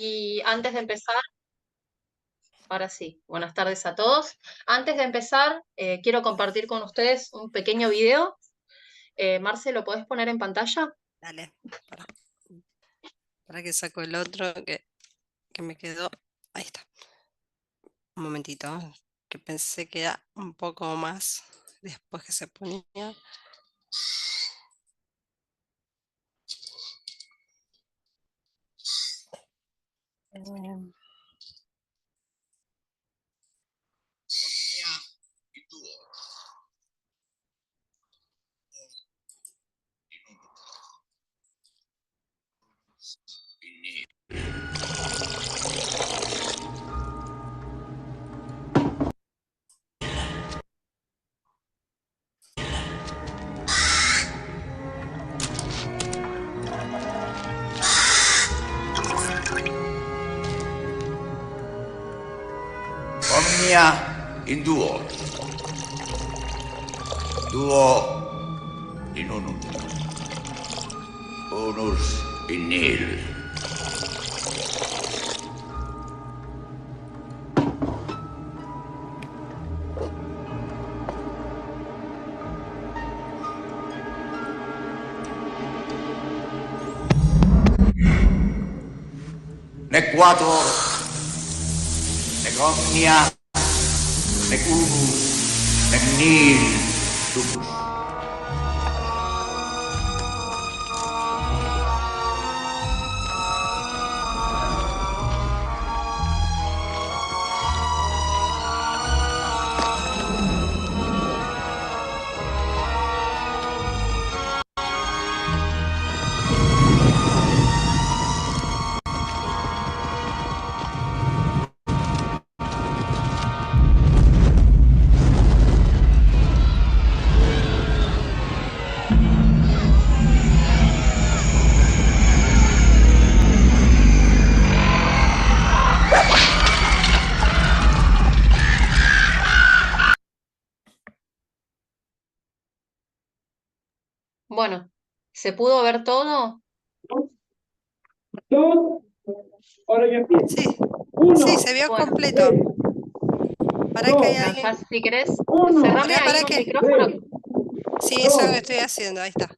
Y antes de empezar, ahora sí, buenas tardes a todos. Antes de empezar, quiero compartir con ustedes un pequeño video. Marce, ¿lo podés poner en pantalla? Dale, para, para que saco el otro que me quedó. Ahí está. Un momentito, que pensé que era un poco más después que se ponía. Em, Omnia in duo, duo in unum, unus in nihil. Nec quator, nec omnia, nec unus, nec nihil sumus. Bueno, ¿se pudo ver todo? Dos, ahora ya empieza. Sí, sí, Uno, se vio Bueno, completo. Para que hay dos, alguien. Natasha, si querés, uno, cerrame Para ahí los que. micrófonos. Sí, eso dos. estoy haciendo. Ahí está.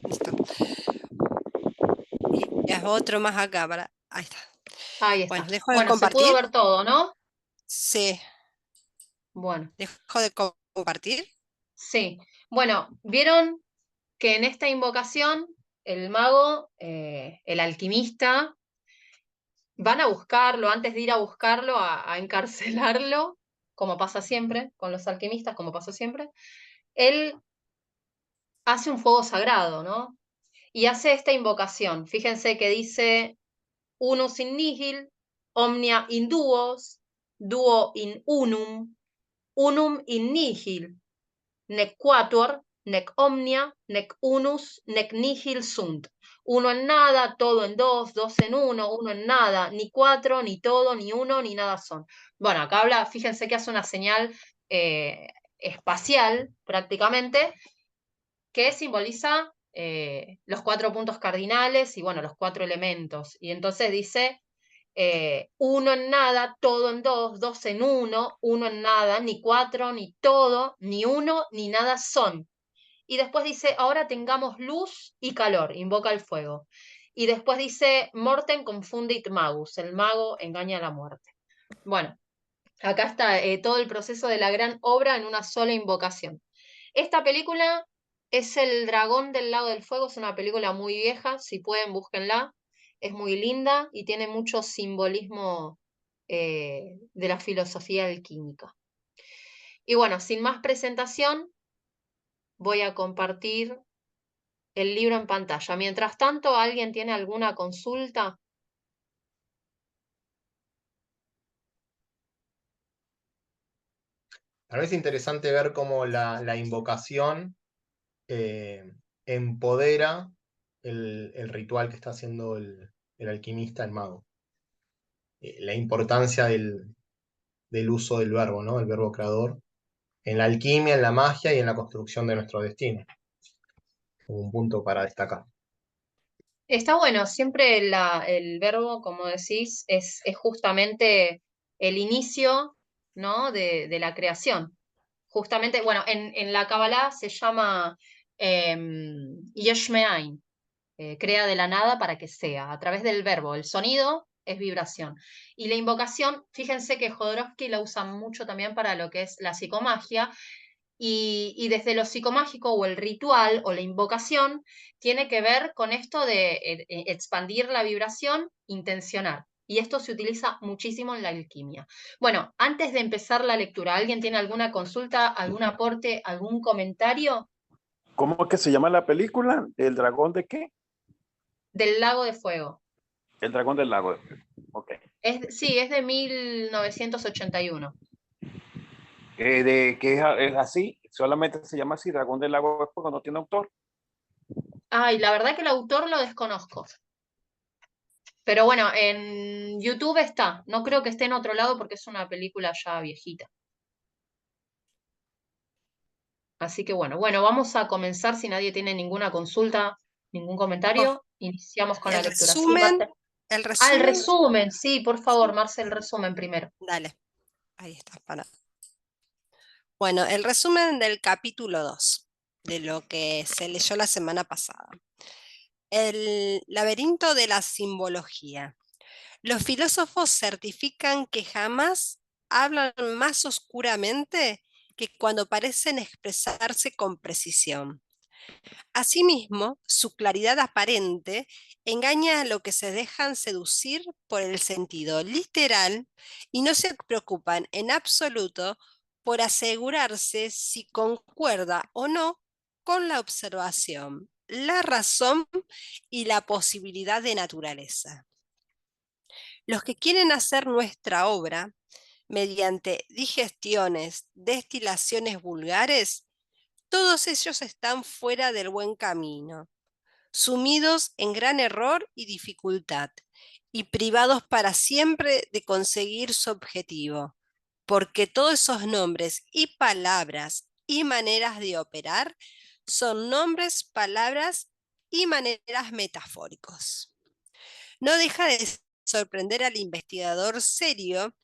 Listo. Y es otro más acá. Ahí está. Ahí Bueno, está. dejo de Bueno, se pudo compartir. ver todo, ¿no? Sí, Bueno, dejo de compartir. sí. Bueno, ¿vieron que en esta invocación el mago, el alquimista, van a buscarlo, antes de ir a buscarlo, a encarcelarlo, como pasa siempre con los alquimistas, como pasa siempre, él hace un fuego sagrado, ¿no? Y hace esta invocación. Fíjense que dice unus in nihil, omnia in duos, duo in unum in nihil, nec quatuor, nec omnia, nec unus, nec nihil sunt. Uno en nada, todo en dos, dos en uno en nada, ni cuatro, ni todo, ni uno, ni nada son. Bueno, acá habla, fíjense que hace una señal espacial prácticamente, que simboliza los cuatro puntos cardinales y bueno, los cuatro elementos. Y entonces dice uno en nada, todo en dos, dos en uno en nada, ni cuatro, ni todo, ni uno, ni nada son. Y después dice, ahora tengamos luz y calor, invoca el fuego. Y después dice, mortem confundit magus, el mago engaña a la muerte. Bueno, acá está todo el proceso de la gran obra en una sola invocación. Esta película es El Dragón del Lago del Fuego, es una película muy vieja, si pueden búsquenla, es muy linda y tiene mucho simbolismo de la filosofía alquímica. Y bueno, sin más presentación, voy a compartir el libro en pantalla. Mientras tanto, ¿alguien tiene alguna consulta? Tal vez es interesante ver cómo la invocación eh, empodera el ritual que está haciendo el alquimista, el mago. La importancia del uso del verbo, ¿no? El verbo creador, en la alquimia, en la magia y en la construcción de nuestro destino. Como un punto para destacar. Está bueno, siempre el verbo, como decís, es justamente el inicio, ¿no? de la creación. Justamente, bueno, en la Kabbalah se llama Yesh Me'ain, crea de la nada para que sea, a través del verbo. El sonido es vibración. Y la invocación, fíjense que Jodorowsky la usa mucho también para lo que es la psicomagia, y desde lo psicomágico o el ritual o la invocación tiene que ver con esto de expandir la vibración, intencionar. Y esto se utiliza muchísimo en la alquimia. Bueno, antes de empezar la lectura, ¿alguien tiene alguna consulta, algún aporte, algún comentario? ¿Cómo es que se llama la película? ¿El dragón de qué? Del Lago de Fuego. El dragón del lago. Ok. Sí, es de 1981. De que es así, solamente se llama así, dragón del lago es porque no tiene autor. Ay, la verdad que el autor lo desconozco. Pero bueno, en YouTube está. No creo que esté en otro lado porque es una película ya viejita. Así que bueno, vamos a comenzar si nadie tiene ninguna consulta, ningún Oh, comentario. Iniciamos con la el lectura. Sí, resumen, el el resumen, resumen, sí, por favor, sí, Marce, el resumen primero. dale, ahí está. Bueno, el resumen del capítulo 2, de lo que se leyó la semana pasada. El laberinto de la simbología. Los filósofos certifican que jamás hablan más oscuramente que cuando parecen expresarse con precisión. Asimismo, su claridad aparente engaña a los que se dejan seducir por el sentido literal y no se preocupan en absoluto por asegurarse si concuerda o no con la observación, la razón y la posibilidad de naturaleza. Los que quieren hacer nuestra obra mediante digestiones, destilaciones vulgares, todos ellos están fuera del buen camino, sumidos en gran error y dificultad, y privados para siempre de conseguir su objetivo, porque todos esos nombres y palabras y maneras de operar son nombres, palabras y maneras metafóricos. No deja de sorprender al investigador serio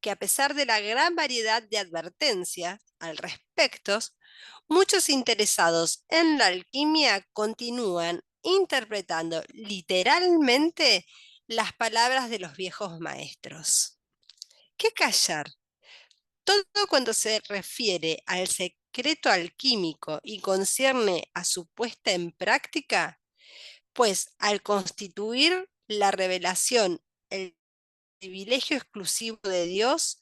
que, a pesar de la gran variedad de advertencias al respecto, muchos interesados en la alquimia continúan interpretando literalmente las palabras de los viejos maestros. ¿Qué callar? Todo cuando se refiere al secreto alquímico y concierne a su puesta en práctica, pues al constituir la revelación el privilegio exclusivo de Dios,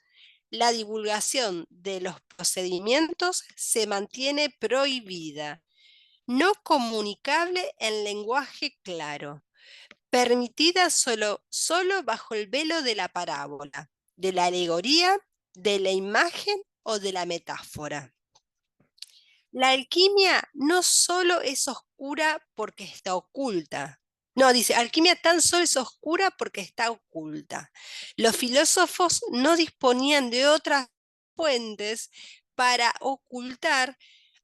la divulgación de los procedimientos se mantiene prohibida, no comunicable en lenguaje claro, permitida solo bajo el velo de la parábola, de la alegoría, de la imagen o de la metáfora. La alquimia no solo es oscura porque está oculta. No, dice, alquimia tan solo es oscura porque está oculta. Los filósofos no disponían de otras fuentes para ocultar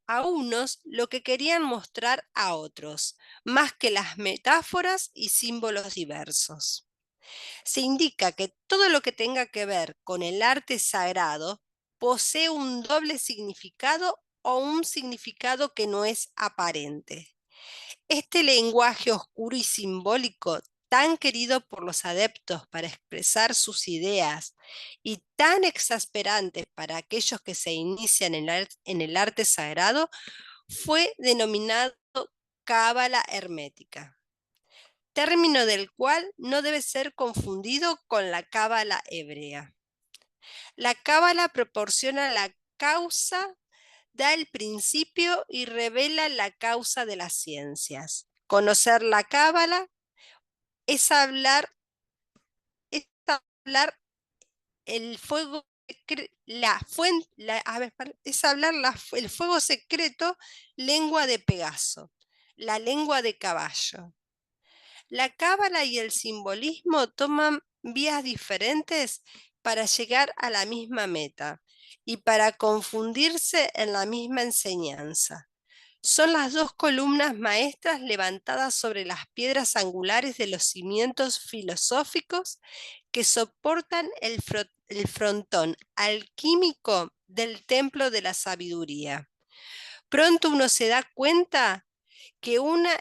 a unos lo que querían mostrar a otros, más que las metáforas y símbolos diversos. Se indica que todo lo que tenga que ver con el arte sagrado posee un doble significado o un significado que no es aparente. Este lenguaje oscuro y simbólico, tan querido por los adeptos para expresar sus ideas y tan exasperante para aquellos que se inician en el arte sagrado, fue denominado cábala hermética, término del cual no debe ser confundido con la cábala hebrea. La cábala proporciona la causa, da el principio y revela la causa de las ciencias. Conocer la cábala es hablar el fuego, es hablar el fuego secreto, lengua de Pegaso, la lengua de caballo. La cábala y el simbolismo toman vías diferentes para llegar a la misma meta y para confundirse en la misma enseñanza. Son las dos columnas maestras levantadas sobre las piedras angulares de los cimientos filosóficos que soportan el frontón alquímico del templo de la sabiduría. Pronto uno se da cuenta que una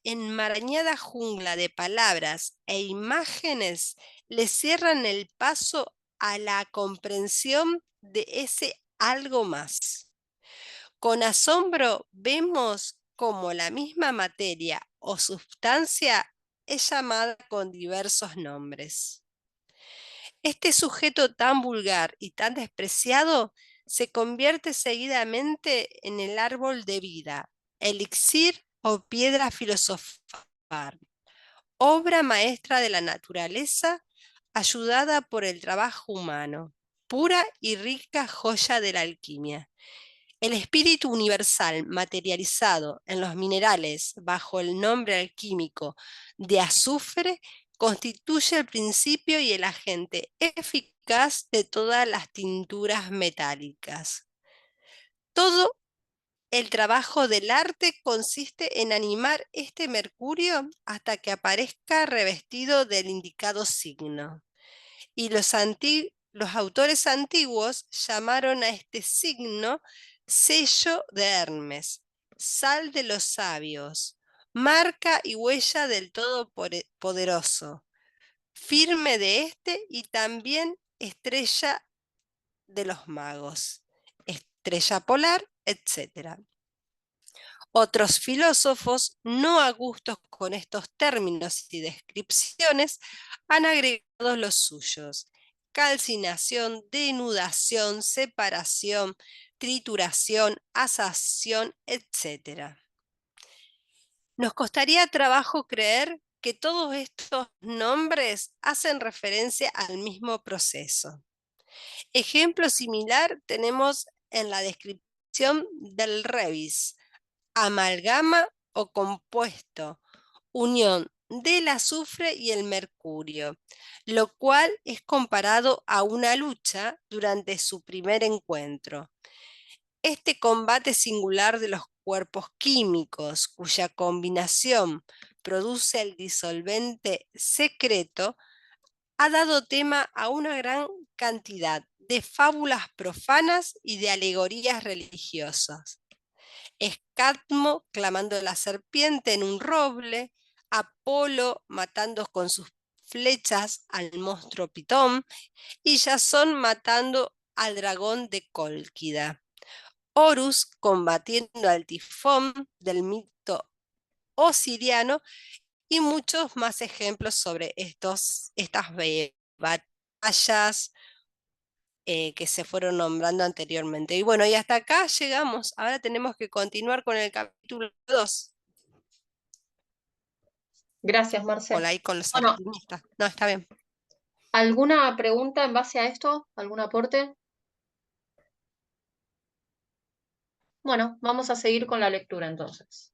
enmarañada jungla de palabras e imágenes le cierran el paso a la comprensión de ese algo más. Con asombro vemos cómo la misma materia o sustancia es llamada con diversos nombres. Este sujeto tan vulgar y tan despreciado se convierte seguidamente en el árbol de vida, elixir o piedra filosofal, obra maestra de la naturaleza ayudada por el trabajo humano, pura y rica joya de la alquimia. El espíritu universal materializado en los minerales bajo el nombre alquímico de azufre constituye el principio y el agente eficaz de todas las tinturas metálicas. Todo el trabajo del arte consiste en animar este mercurio hasta que aparezca revestido del indicado signo. Y los autores antiguos llamaron a este signo sello de Hermes, sal de los sabios, marca y huella del Todopoderoso, firme de este y también estrella de los magos, estrella polar, etc. Otros filósofos, no a gustos con estos términos y descripciones, han agregado los suyos: calcinación, denudación, separación, trituración, asación, etc. Nos costaría trabajo creer que todos estos nombres hacen referencia al mismo proceso. Ejemplo similar tenemos en la descripción del Revis: amalgama o compuesto, unión del azufre y el mercurio, lo cual es comparado a una lucha durante su primer encuentro. Este combate singular de los cuerpos químicos, cuya combinación produce el disolvente secreto, ha dado tema a una gran cantidad de fábulas profanas y de alegorías religiosas. Cadmo clamando la serpiente en un roble, Apolo matando con sus flechas al monstruo Pitón y Jasón matando al dragón de Cólquida. Horus combatiendo al tifón del mito osiriano y muchos más ejemplos sobre estas batallas que se fueron nombrando anteriormente. Y bueno, y hasta acá llegamos. Ahora tenemos que continuar con el capítulo 2. Gracias, Marce. Hola, ahí con los Bueno, alquimistas. No, está bien. ¿alguna pregunta en base a esto? ¿Algún aporte? Bueno, vamos a seguir con la lectura entonces.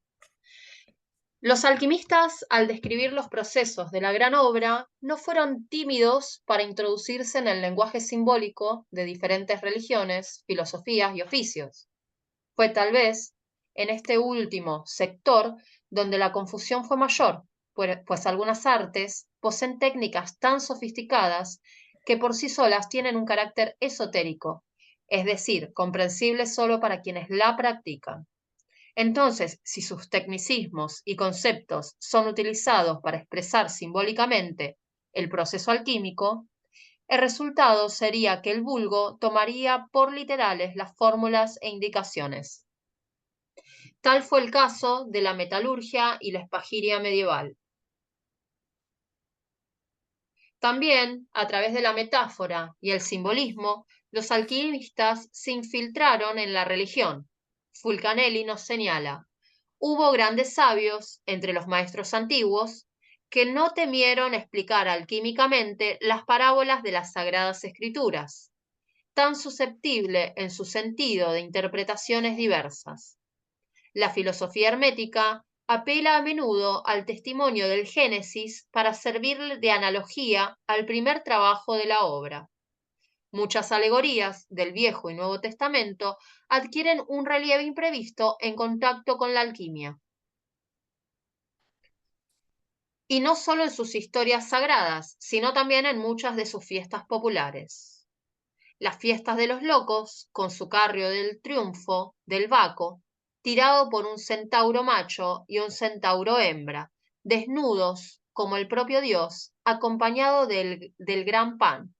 Los alquimistas, al describir los procesos de la gran obra, no fueron tímidos para introducirse en el lenguaje simbólico de diferentes religiones, filosofías y oficios. Fue tal vez en este último sector donde la confusión fue mayor, pues algunas artes poseen técnicas tan sofisticadas que por sí solas tienen un carácter esotérico, es decir, comprensible solo para quienes la practican. Entonces, si sus tecnicismos y conceptos son utilizados para expresar simbólicamente el proceso alquímico, el resultado sería que el vulgo tomaría por literales las fórmulas e indicaciones. Tal fue el caso de la metalurgia y la espagiria medieval. También, a través de la metáfora y el simbolismo, los alquimistas se infiltraron en la religión. Fulcanelli nos señala: hubo grandes sabios entre los maestros antiguos que no temieron explicar alquímicamente las parábolas de las Sagradas Escrituras, tan susceptible en su sentido de interpretaciones diversas. La filosofía hermética apela a menudo al testimonio del Génesis para servir de analogía al primer trabajo de la obra. Muchas alegorías del Viejo y Nuevo Testamento adquieren un relieve imprevisto en contacto con la alquimia. Y no solo en sus historias sagradas, sino también en muchas de sus fiestas populares. Las fiestas de los locos, con su carrio del triunfo, del Baco, tirado por un centauro macho y un centauro hembra, desnudos como el propio Dios, acompañado del gran pan,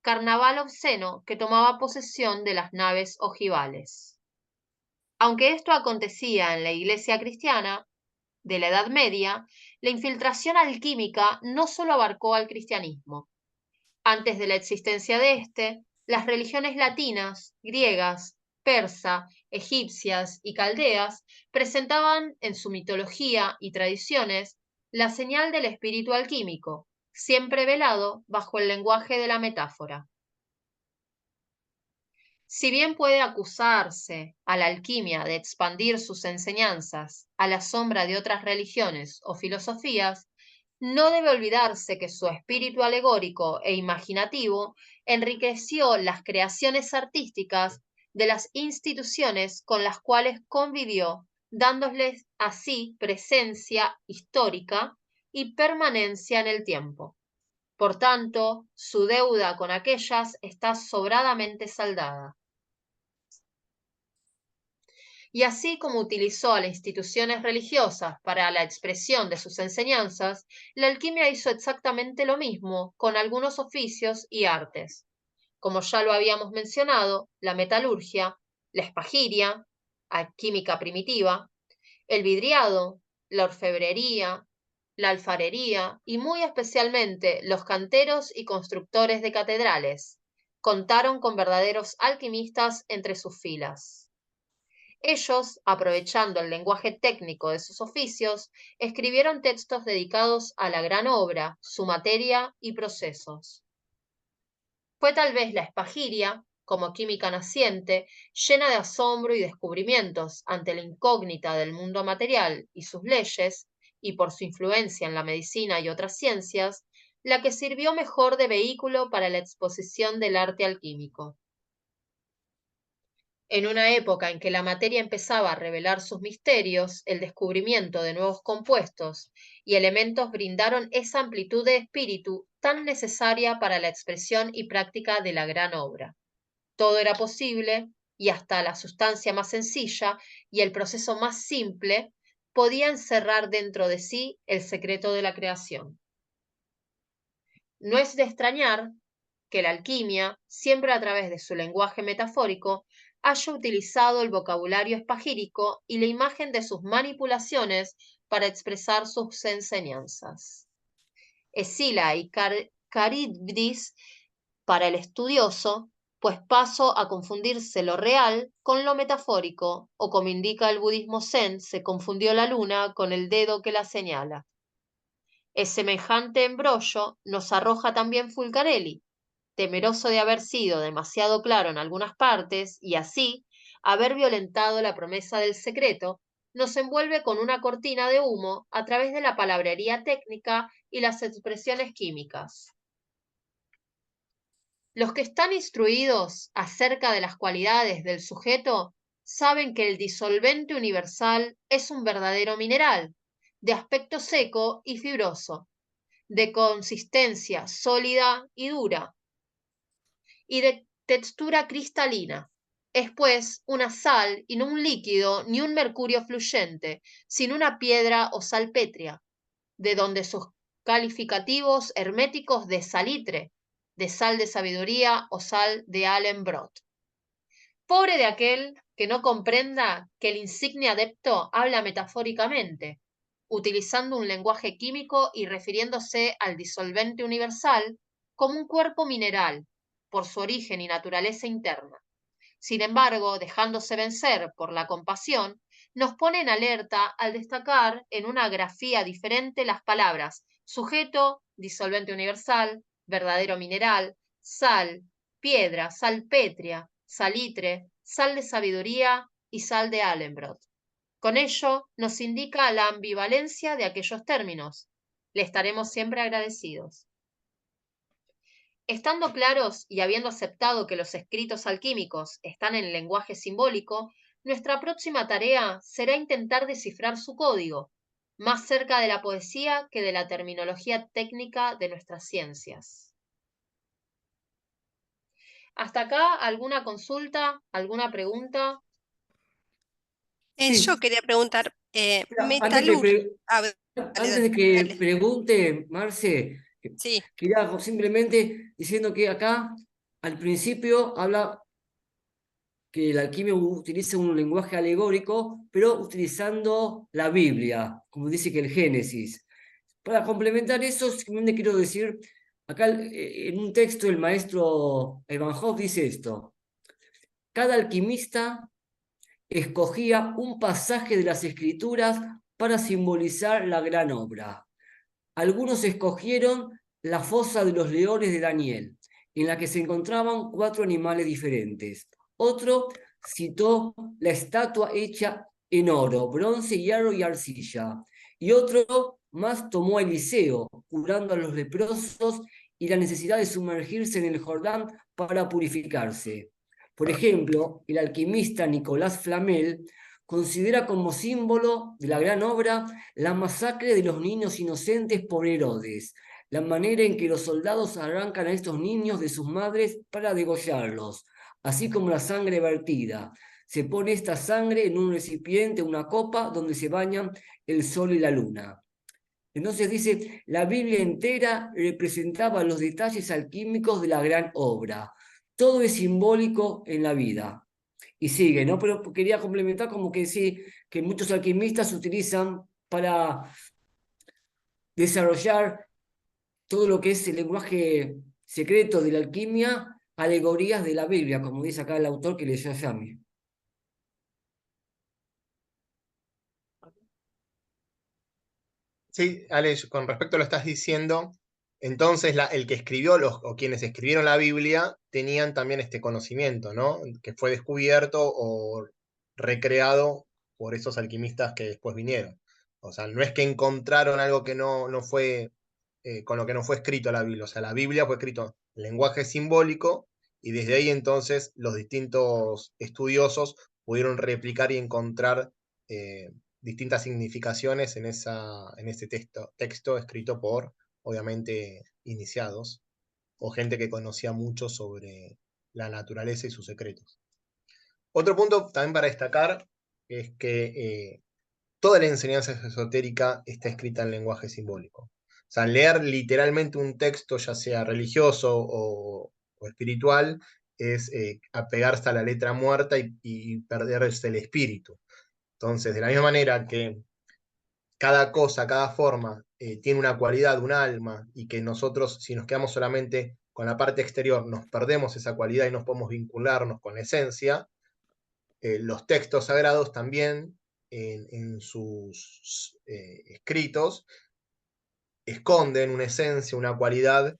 carnaval obsceno que tomaba posesión de las naves ojivales. Aunque esto acontecía en la iglesia cristiana de la Edad Media, la infiltración alquímica no solo abarcó al cristianismo. Antes de la existencia de este, las religiones latinas, griegas, persa, egipcias y caldeas presentaban en su mitología y tradiciones la señal del espíritu alquímico, siempre velado bajo el lenguaje de la metáfora. Si bien puede acusarse a la alquimia de expandir sus enseñanzas a la sombra de otras religiones o filosofías, no debe olvidarse que su espíritu alegórico e imaginativo enriqueció las creaciones artísticas de las instituciones con las cuales convivió, dándoles así presencia histórica y permanencia en el tiempo. Por tanto, su deuda con aquellas está sobradamente saldada. Y así como utilizó a las instituciones religiosas para la expresión de sus enseñanzas, la alquimia hizo exactamente lo mismo con algunos oficios y artes. Como ya lo habíamos mencionado, la metalurgia, la espagiria, alquímica primitiva, el vidriado, la orfebrería, la alfarería y muy especialmente los canteros y constructores de catedrales, contaron con verdaderos alquimistas entre sus filas. Ellos, aprovechando el lenguaje técnico de sus oficios, escribieron textos dedicados a la gran obra, su materia y procesos. Fue tal vez la espagiria, como química naciente, llena de asombro y descubrimientos ante la incógnita del mundo material y sus leyes, y por su influencia en la medicina y otras ciencias, la que sirvió mejor de vehículo para la exposición del arte alquímico. En una época en que la materia empezaba a revelar sus misterios, el descubrimiento de nuevos compuestos y elementos brindaron esa amplitud de espíritu tan necesaria para la expresión y práctica de la gran obra. Todo era posible y hasta la sustancia más sencilla y el proceso más simple podía encerrar dentro de sí el secreto de la creación. No es de extrañar que la alquimia, siempre a través de su lenguaje metafórico, haya utilizado el vocabulario espagírico y la imagen de sus manipulaciones para expresar sus enseñanzas. Escila y Caribdis para el estudioso, pues paso a confundirse lo real con lo metafórico, o como indica el budismo zen, se confundió la luna con el dedo que la señala. Es semejante embrollo nos arroja también Fulcanelli, temeroso de haber sido demasiado claro en algunas partes y así haber violentado la promesa del secreto, nos envuelve con una cortina de humo a través de la palabrería técnica y las expresiones químicas. Los que están instruidos acerca de las cualidades del sujeto saben que el disolvente universal es un verdadero mineral, de aspecto seco y fibroso, de consistencia sólida y dura, y de textura cristalina. Es pues una sal y no un líquido ni un mercurio fluyente, sino una piedra o salpétrea, de donde sus calificativos herméticos de salitre, de sal de sabiduría o sal de Alenbrot. Pobre de aquel que no comprenda que el insigne adepto habla metafóricamente, utilizando un lenguaje químico y refiriéndose al disolvente universal como un cuerpo mineral, por su origen y naturaleza interna. Sin embargo, dejándose vencer por la compasión, nos pone en alerta al destacar en una grafía diferente las palabras sujeto, disolvente universal, verdadero mineral, sal, piedra, salpétrea, salitre, sal de sabiduría y sal de Alenbrot. Con ello nos indica la ambivalencia de aquellos términos. Le estaremos siempre agradecidos. Estando claros y habiendo aceptado que los escritos alquímicos están en lenguaje simbólico, nuestra próxima tarea será intentar descifrar su código, más cerca de la poesía que de la terminología técnica de nuestras ciencias. ¿Hasta acá alguna consulta, alguna pregunta? Sí. Yo quería preguntar, Mira, Antes que, A ver, antes de que dale. pregunte, Marce, Sí, quería simplemente diciendo que acá al principio habla que la alquimia utiliza un lenguaje alegórico, pero utilizando la Biblia, como dice que el Génesis. Para complementar eso, simplemente quiero decir, acá en un texto el maestro Evan Hoff dice esto: cada alquimista escogía un pasaje de las Escrituras para simbolizar la gran obra. Algunos escogieron la fosa de los leones de Daniel, en la que se encontraban 4 animales diferentes. Otro citó la estatua hecha en oro, bronce, hierro y arcilla. Y otro más tomó a Eliseo, curando a los leprosos y la necesidad de sumergirse en el Jordán para purificarse. Por ejemplo, el alquimista Nicolás Flamel considera como símbolo de la gran obra la masacre de los niños inocentes por Herodes, la manera en que los soldados arrancan a estos niños de sus madres para degollarlos, así como la sangre vertida. Se pone esta sangre en un recipiente, una copa, donde se bañan el sol y la luna. Entonces dice, la Biblia entera representaba los detalles alquímicos de la gran obra. Todo es simbólico en la vida. Y sigue, ¿no? Pero quería complementar como que sí, que muchos alquimistas utilizan para desarrollar todo lo que es el lenguaje secreto de la alquimia, alegorías de la Biblia, como dice acá el autor que leyó Yami. Sí, Ale, con respecto a lo que estás diciendo, entonces el que escribió o quienes escribieron la Biblia tenían también este conocimiento, ¿no? Que fue descubierto o recreado por esos alquimistas que después vinieron. O sea, no es que encontraron algo que no fue, con lo que no fue escrito la Biblia. O sea, la Biblia fue escrito en lenguaje simbólico y desde ahí entonces los distintos estudiosos pudieron replicar y encontrar distintas significaciones en ese texto escrito por, obviamente, iniciados o gente que conocía mucho sobre la naturaleza y sus secretos. Otro punto también para destacar es que toda la enseñanza esotérica está escrita en lenguaje simbólico. O sea, leer literalmente un texto, ya sea religioso o espiritual, es apegarse a la letra muerta y perderse el espíritu. Entonces, de la misma manera que cada cosa, cada forma tiene una cualidad, un alma, y que nosotros, si nos quedamos solamente con la parte exterior, nos perdemos esa cualidad y no podemos vincularnos con la esencia, los textos sagrados también en sus escritos esconden una esencia, una cualidad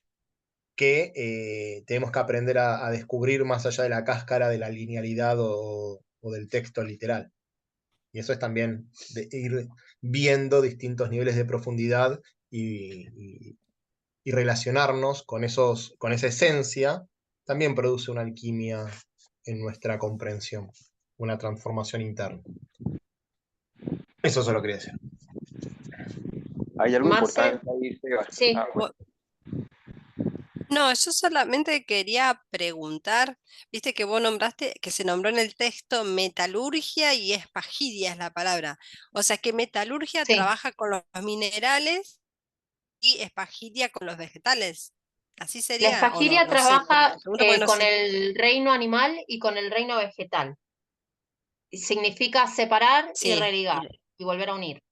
que tenemos que aprender a descubrir más allá de la cáscara de la linealidad o del texto literal. Y eso es también de ir viendo distintos niveles de profundidad y relacionarnos con esa esencia, también produce una alquimia en nuestra comprensión, una transformación interna. Eso solo quería decir. Hay algo Marce, importante ahí, Sebas. sí. Bueno. no, yo solamente quería preguntar, viste que vos nombraste, que se nombró en el texto metalurgia y espagidia es la palabra. O sea que metalurgia Sí. trabaja con los minerales y espagidia con los vegetales. ¿Así La sería o no? espagiria No sé, trabaja pregunto porque no con sé. el reino animal y con el reino vegetal. Significa separar y Sí, religar y volver a unir.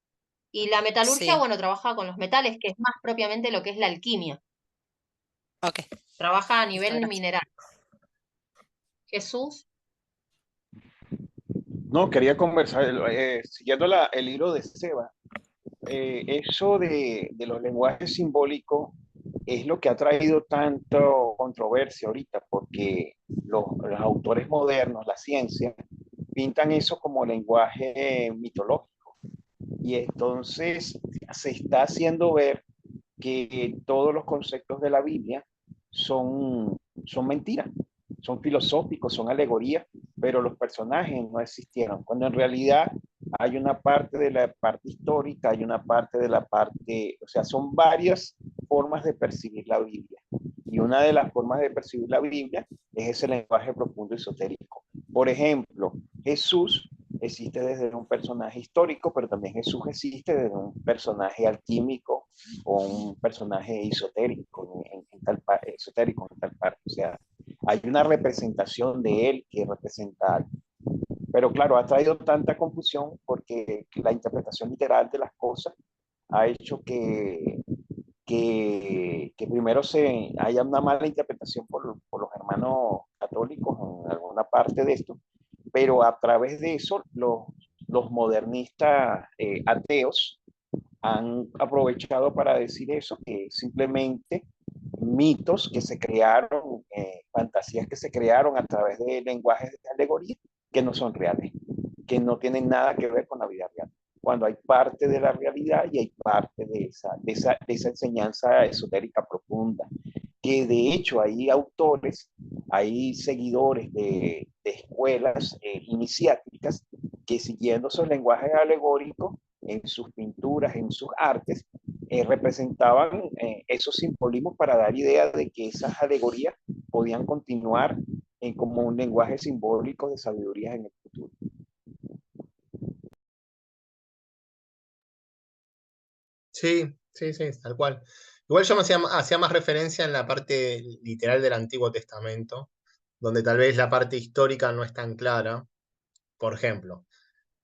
Y la metalurgia, sí, bueno, trabaja con los metales, que es más propiamente lo que es la alquimia. ok, Trabaja a listo, nivel gracias. mineral. Jesús, No, quería conversar, siguiendo el hilo de Seba, eso de los lenguajes simbólicos es lo que ha traído tanto controversia ahorita, porque los autores modernos, la ciencia, pintan eso como lenguaje mitológico. Y entonces se está haciendo ver que todos los conceptos de la Biblia son mentiras, son filosóficos, son alegorías, pero los personajes no existieron, cuando en realidad hay una parte de la parte histórica, hay una parte de la parte, o sea, son varias formas de percibir la Biblia. Y una de las formas de percibir la Biblia es ese lenguaje profundo esotérico. Por ejemplo, Jesús existe desde un personaje histórico, pero también Jesús existe desde un personaje alquímico o un personaje esotérico esotérico en tal parte. O sea, hay una representación de él que representa algo. Pero claro, ha traído tanta confusión porque la interpretación literal de las cosas ha hecho que primero haya una mala interpretación por los hermanos católicos en alguna parte de esto, pero a través de eso los modernistas ateos han aprovechado para decir eso, que simplemente mitos que se crearon, fantasías que se crearon a través de lenguajes de alegoría que no son reales, que no tienen nada que ver con la vida real, cuando hay parte de la realidad y hay parte de esa enseñanza esotérica profunda, que de hecho hay autores, hay seguidores de escuelas iniciáticas que siguiendo esos lenguajes alegóricos en sus pinturas, en sus artes, representaban esos simbolismos para dar idea de que esas alegorías podían continuar como un lenguaje simbólico de sabiduría en el futuro. Sí, sí, sí, tal cual. Igual yo me hacía más referencia en la parte literal del Antiguo Testamento, donde tal vez la parte histórica no es tan clara. Por ejemplo,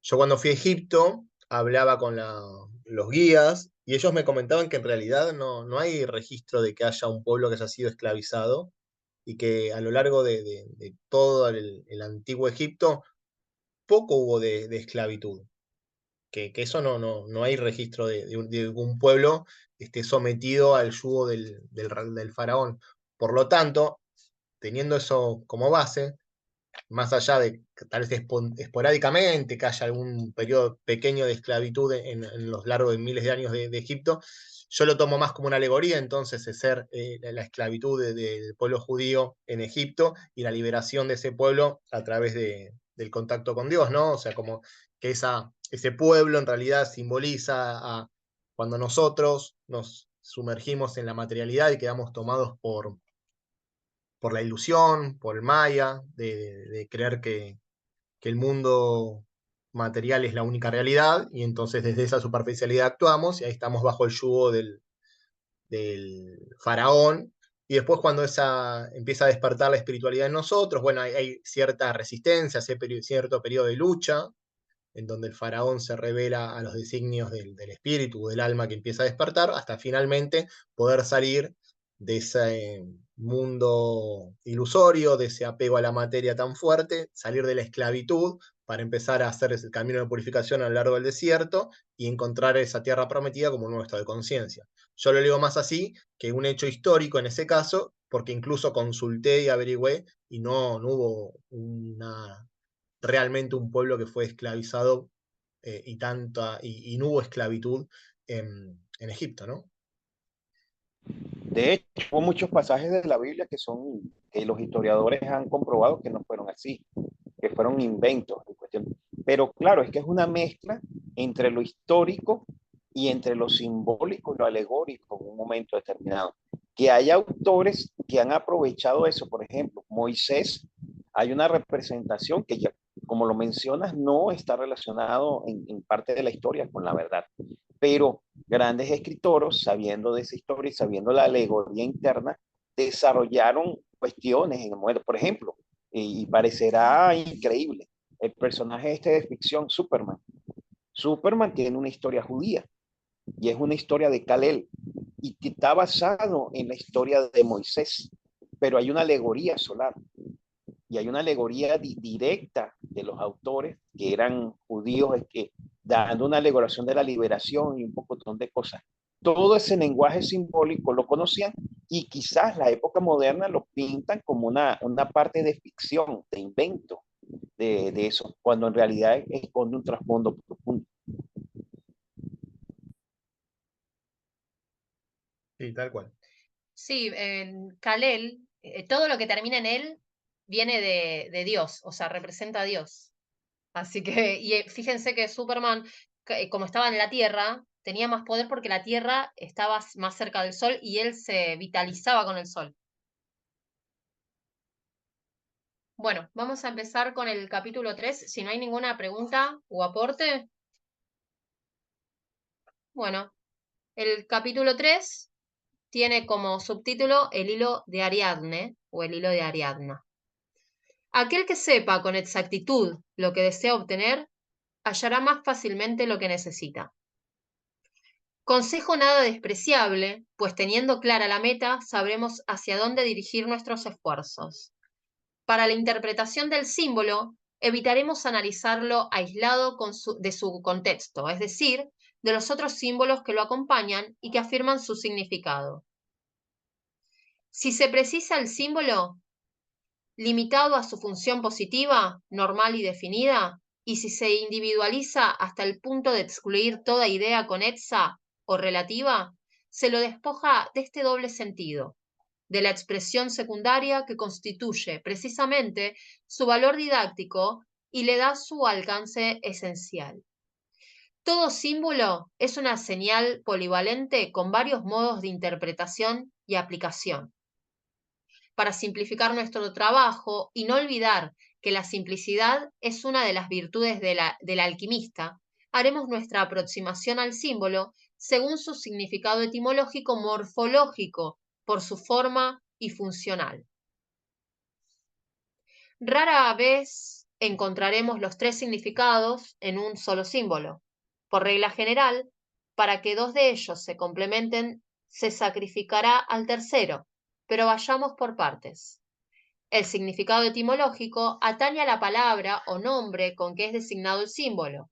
yo cuando fui a Egipto hablaba con los guías y ellos me comentaban que en realidad no hay registro de que haya un pueblo que haya sido esclavizado y que a lo largo de todo el antiguo Egipto poco hubo de esclavitud. Que eso no hay registro de un pueblo esté sometido al yugo del faraón. Por lo tanto, teniendo eso como base, más allá de que tal vez esporádicamente que haya algún periodo pequeño de esclavitud en los largos de miles de años de Egipto, yo lo tomo más como una alegoría, entonces, de ser la esclavitud del pueblo judío en Egipto y la liberación de ese pueblo a través del contacto con Dios, ¿no? O sea, como que ese pueblo en realidad simboliza cuando nosotros nos sumergimos en la materialidad y quedamos tomados por la ilusión, por el maya, de creer que el mundo material es la única realidad, y entonces desde esa superficialidad actuamos, y ahí estamos bajo el yugo del faraón, y después cuando empieza a despertar la espiritualidad en nosotros, bueno, hay cierta resistencia, cierto periodo de lucha, en donde el faraón se revela a los designios del espíritu o del alma que empieza a despertar, hasta finalmente poder salir de ese mundo ilusorio, de ese apego a la materia tan fuerte, salir de la esclavitud para empezar a hacer ese camino de purificación a lo largo del desierto y encontrar esa tierra prometida como un nuevo estado de conciencia. Yo lo digo más así que un hecho histórico en ese caso, porque incluso consulté y averigüé y no hubo realmente un pueblo que fue esclavizado y no hubo esclavitud en Egipto, ¿no? De hecho, hubo muchos pasajes de la Biblia que los historiadores han comprobado que no fueron así, que fueron inventos en cuestión. Pero claro, es que es una mezcla entre lo histórico y entre lo simbólico y lo alegórico en un momento determinado. Que hay autores que han aprovechado eso, por ejemplo, Moisés, hay una representación que ya, como lo mencionas, no está relacionado en parte de la historia con la verdad, pero grandes escritores, sabiendo de esa historia y sabiendo la alegoría interna, desarrollaron cuestiones en el momento. Por ejemplo, y parecerá increíble, el personaje este de ficción, Superman. Superman tiene una historia judía y es una historia de Kal-El y que está basado en la historia de Moisés, pero hay una alegoría solar y hay una alegoría directa de los autores que eran judíos, dando una alegoración de la liberación y un poco de cosas. Todo ese lenguaje simbólico lo conocían y quizás la época moderna lo pintan como una parte de ficción, de invento de eso, cuando en realidad esconde un trasfondo profundo. Sí, tal cual. Sí, en Kalel, todo lo que termina en él viene de Dios, o sea, representa a Dios. Así que, y fíjense que Superman, como estaba en la Tierra, tenía más poder porque la Tierra estaba más cerca del Sol y él se vitalizaba con el Sol. Bueno, vamos a empezar con el capítulo 3. Si no hay ninguna pregunta o aporte. Bueno, el capítulo 3 tiene como subtítulo El hilo de Ariadne o el hilo de Ariadna. Aquel que sepa con exactitud lo que desea obtener, hallará más fácilmente lo que necesita. Consejo nada despreciable, pues teniendo clara la meta, sabremos hacia dónde dirigir nuestros esfuerzos. Para la interpretación del símbolo, evitaremos analizarlo aislado de su contexto, es decir, de los otros símbolos que lo acompañan y que afirman su significado. Si se precisa el símbolo, limitado a su función positiva, normal y definida, y si se individualiza hasta el punto de excluir toda idea conexa o relativa, se lo despoja de este doble sentido, de la expresión secundaria que constituye precisamente su valor didáctico y le da su alcance esencial. Todo símbolo es una señal polivalente con varios modos de interpretación y aplicación. Para simplificar nuestro trabajo y no olvidar que la simplicidad es una de las virtudes del alquimista, haremos nuestra aproximación al símbolo según su significado etimológico morfológico, por su forma y funcional. Rara vez encontraremos los tres significados en un solo símbolo. Por regla general, para que dos de ellos se complementen, se sacrificará al tercero, pero vayamos por partes. El significado etimológico atañe a la palabra o nombre con que es designado el símbolo.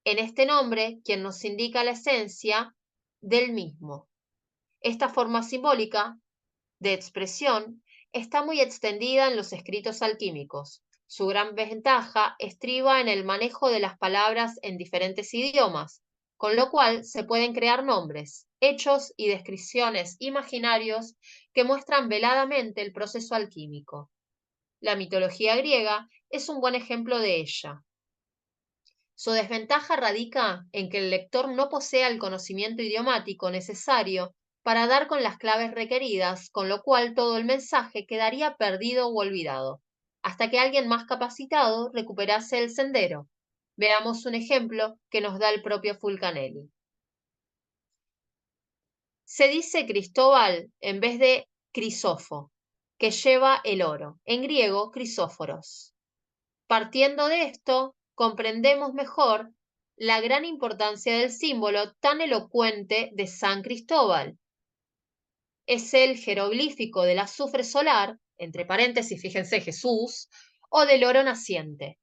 En este nombre, quien nos indica la esencia del mismo. Esta forma simbólica de expresión está muy extendida en los escritos alquímicos. Su gran ventaja estriba en el manejo de las palabras en diferentes idiomas, con lo cual se pueden crear nombres, hechos y descripciones imaginarios que muestran veladamente el proceso alquímico. La mitología griega es un buen ejemplo de ella. Su desventaja radica en que el lector no posea el conocimiento idiomático necesario para dar con las claves requeridas, con lo cual todo el mensaje quedaría perdido o olvidado, hasta que alguien más capacitado recuperase el sendero. Veamos un ejemplo que nos da el propio Fulcanelli. Se dice Cristóbal en vez de Crisófo, que lleva el oro, en griego Crisóforos. Partiendo de esto, comprendemos mejor la gran importancia del símbolo tan elocuente de San Cristóbal. Es el jeroglífico del azufre solar, entre paréntesis, fíjense Jesús, o del oro naciente.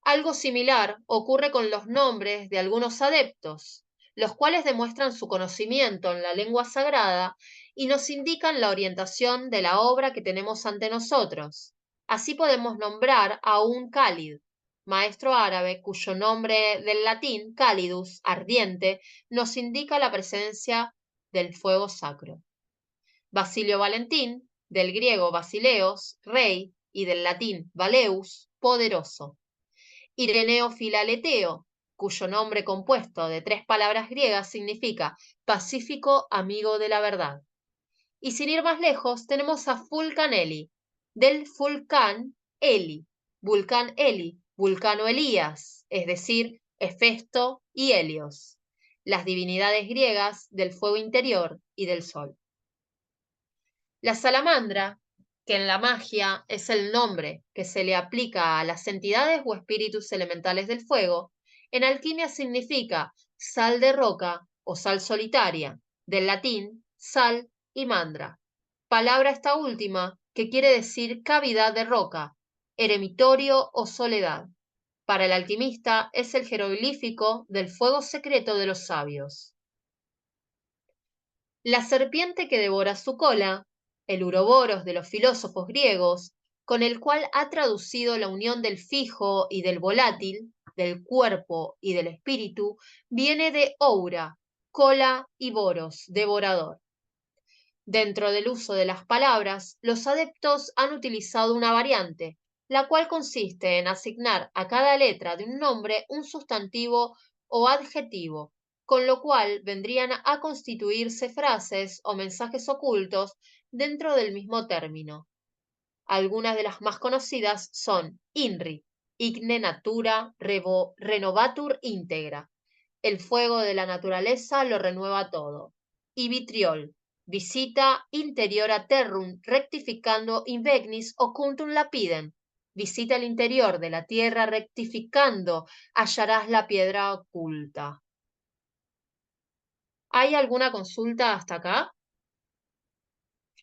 Algo similar ocurre con los nombres de algunos adeptos, los cuales demuestran su conocimiento en la lengua sagrada y nos indican la orientación de la obra que tenemos ante nosotros. Así podemos nombrar a un Cálid, maestro árabe cuyo nombre del latín, calidus, ardiente, nos indica la presencia del fuego sacro. Basilio Valentín, del griego basileos, rey, y del latín valeus, poderoso. Ireneo Filaleteo, cuyo nombre compuesto de tres palabras griegas significa pacífico amigo de la verdad. Y sin ir más lejos, tenemos a Fulcanelli, del Fulcán Eli, Vulcán Eli, Vulcano Elías, es decir, Hefesto y Helios, las divinidades griegas del fuego interior y del sol. La salamandra, que en la magia es el nombre que se le aplica a las entidades o espíritus elementales del fuego, en alquimia significa sal de roca o sal solitaria, del latín sal y mandra, palabra esta última que quiere decir cavidad de roca, eremitorio o soledad. Para el alquimista es el jeroglífico del fuego secreto de los sabios. La serpiente que devora su cola, el uroboros de los filósofos griegos, con el cual ha traducido la unión del fijo y del volátil, del cuerpo y del espíritu, viene de oura, cola y boros, devorador. Dentro del uso de las palabras, los adeptos han utilizado una variante, la cual consiste en asignar a cada letra de un nombre un sustantivo o adjetivo, con lo cual vendrían a constituirse frases o mensajes ocultos dentro del mismo término. Algunas de las más conocidas son INRI, Igne Natura Renovatur Integra, el fuego de la naturaleza lo renueva todo, y Vitriol, visita interiora terrum rectificando invegnis occultum lapidem, visita el interior de la tierra rectificando, hallarás la piedra oculta. ¿Hay alguna consulta hasta acá?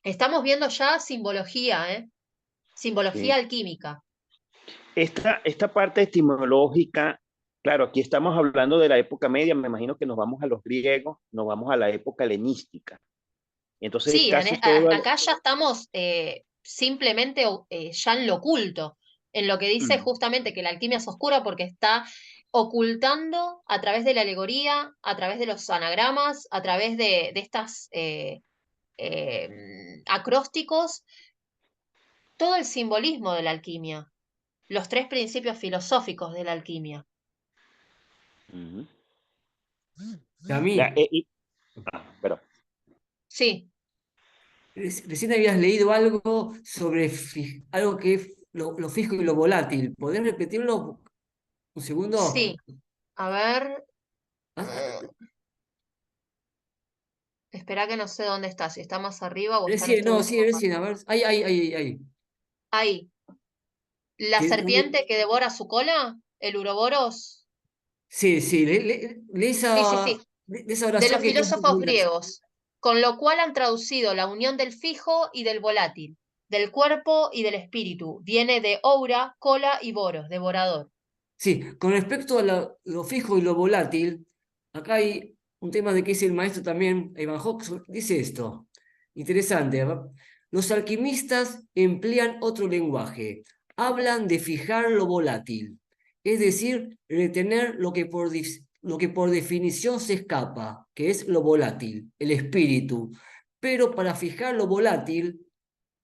Estamos viendo ya simbología, ¿eh? Simbología Sí. alquímica. Esta parte etimológica, claro, aquí estamos hablando de la época media, me imagino que nos vamos a los griegos, nos vamos a la época helenística. Entonces, Sí, casi todo... acá ya estamos simplemente ya en lo oculto, en lo que dice justamente que la alquimia es oscura porque está ocultando a través de la alegoría, a través de los anagramas, a través de estas acrósticos, todo el simbolismo de la alquimia, los tres principios filosóficos de la alquimia. Ujú. Y a mí, Pero, Sí, recién habías leído algo sobre algo que es lo fijo y lo volátil. ¿Podés repetirlo un segundo? sí. A ver, Ah, espera que no sé dónde está, si está más arriba o está en recién, este no, sí, último recién, a párrafo. ver. Ahí. Ahí. ¿La Que- serpiente que devora su cola? ¿El uroboros? sí, lee Sí, sí, sí. esa De oración los que es filósofos muy graciosa. griegos, con lo cual han traducido la unión del fijo y del volátil, del cuerpo y del espíritu. Viene de oura, cola y boros, devorador. Sí, con respecto a lo fijo y lo volátil, acá hay un tema de que dice el maestro también, Evan Hawks, dice esto, interesante, ¿verdad? Los alquimistas emplean otro lenguaje, hablan de fijar lo volátil, es decir, retener lo que por definición se escapa, que es lo volátil, el espíritu. Pero para fijar lo volátil,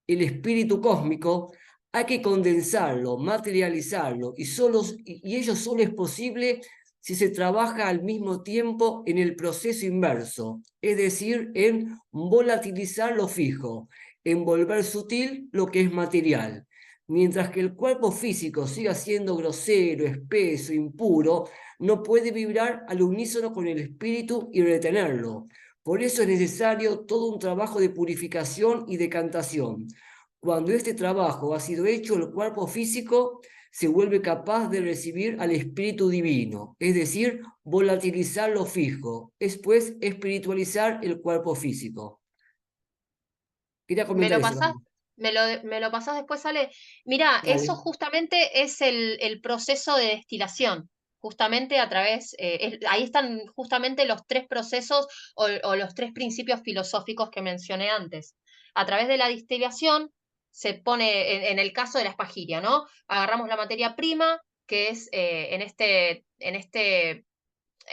el espíritu cósmico, hay que condensarlo, materializarlo, y ello solo es posible si se trabaja al mismo tiempo en el proceso inverso, es decir, en volatilizar lo fijo, en volver sutil lo que es material. Mientras que el cuerpo físico siga siendo grosero, espeso, impuro, no puede vibrar al unísono con el espíritu y retenerlo. Por eso es necesario todo un trabajo de purificación y decantación. Cuando este trabajo ha sido hecho, el cuerpo físico se vuelve capaz de recibir al espíritu divino, es decir, volatilizar lo fijo, es pues espiritualizar el cuerpo físico. Quería ¿Me comentar lo eso pasás? también. ¿Me lo pasás después, Ale? Mirá, eso Dale. justamente es el proceso de destilación. Justamente a través, ahí están justamente los tres procesos o los tres principios filosóficos que mencioné antes. A través de la destilación se pone, en el caso de la espagiria, ¿no? Agarramos la materia prima, que es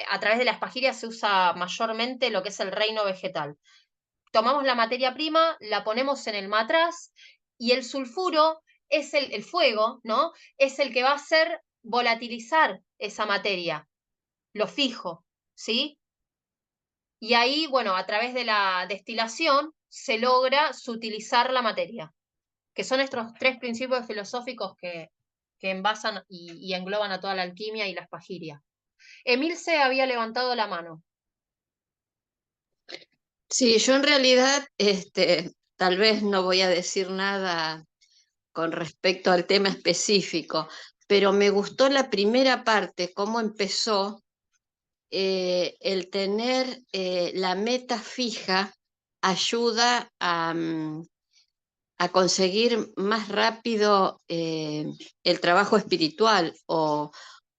a través de la espagiria se usa mayormente lo que es el reino vegetal. Tomamos la materia prima, la ponemos en el matraz y el sulfuro es el fuego, ¿no? Es el que va a hacer volatilizar esa materia, lo fijo, ¿sí? Y ahí, bueno, a través de la destilación se logra sutilizar la materia, que son estos tres principios filosóficos que envasan y engloban a toda la alquimia y la espagiria. Emil se había levantado la mano. Sí, yo en realidad, tal vez no voy a decir nada con respecto al tema específico, pero me gustó la primera parte, cómo empezó el tener la meta fija ayuda a conseguir más rápido el trabajo espiritual o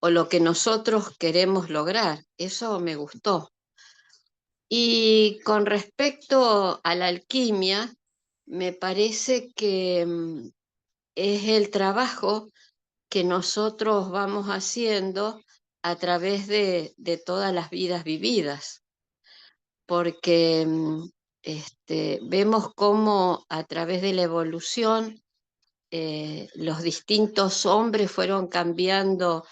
lo que nosotros queremos lograr. Eso me gustó. Y con respecto a la alquimia, me parece que es el trabajo que nosotros vamos haciendo a través de todas las vidas vividas. porque vemos cómo a través de la evolución los distintos hombres fueron cambiando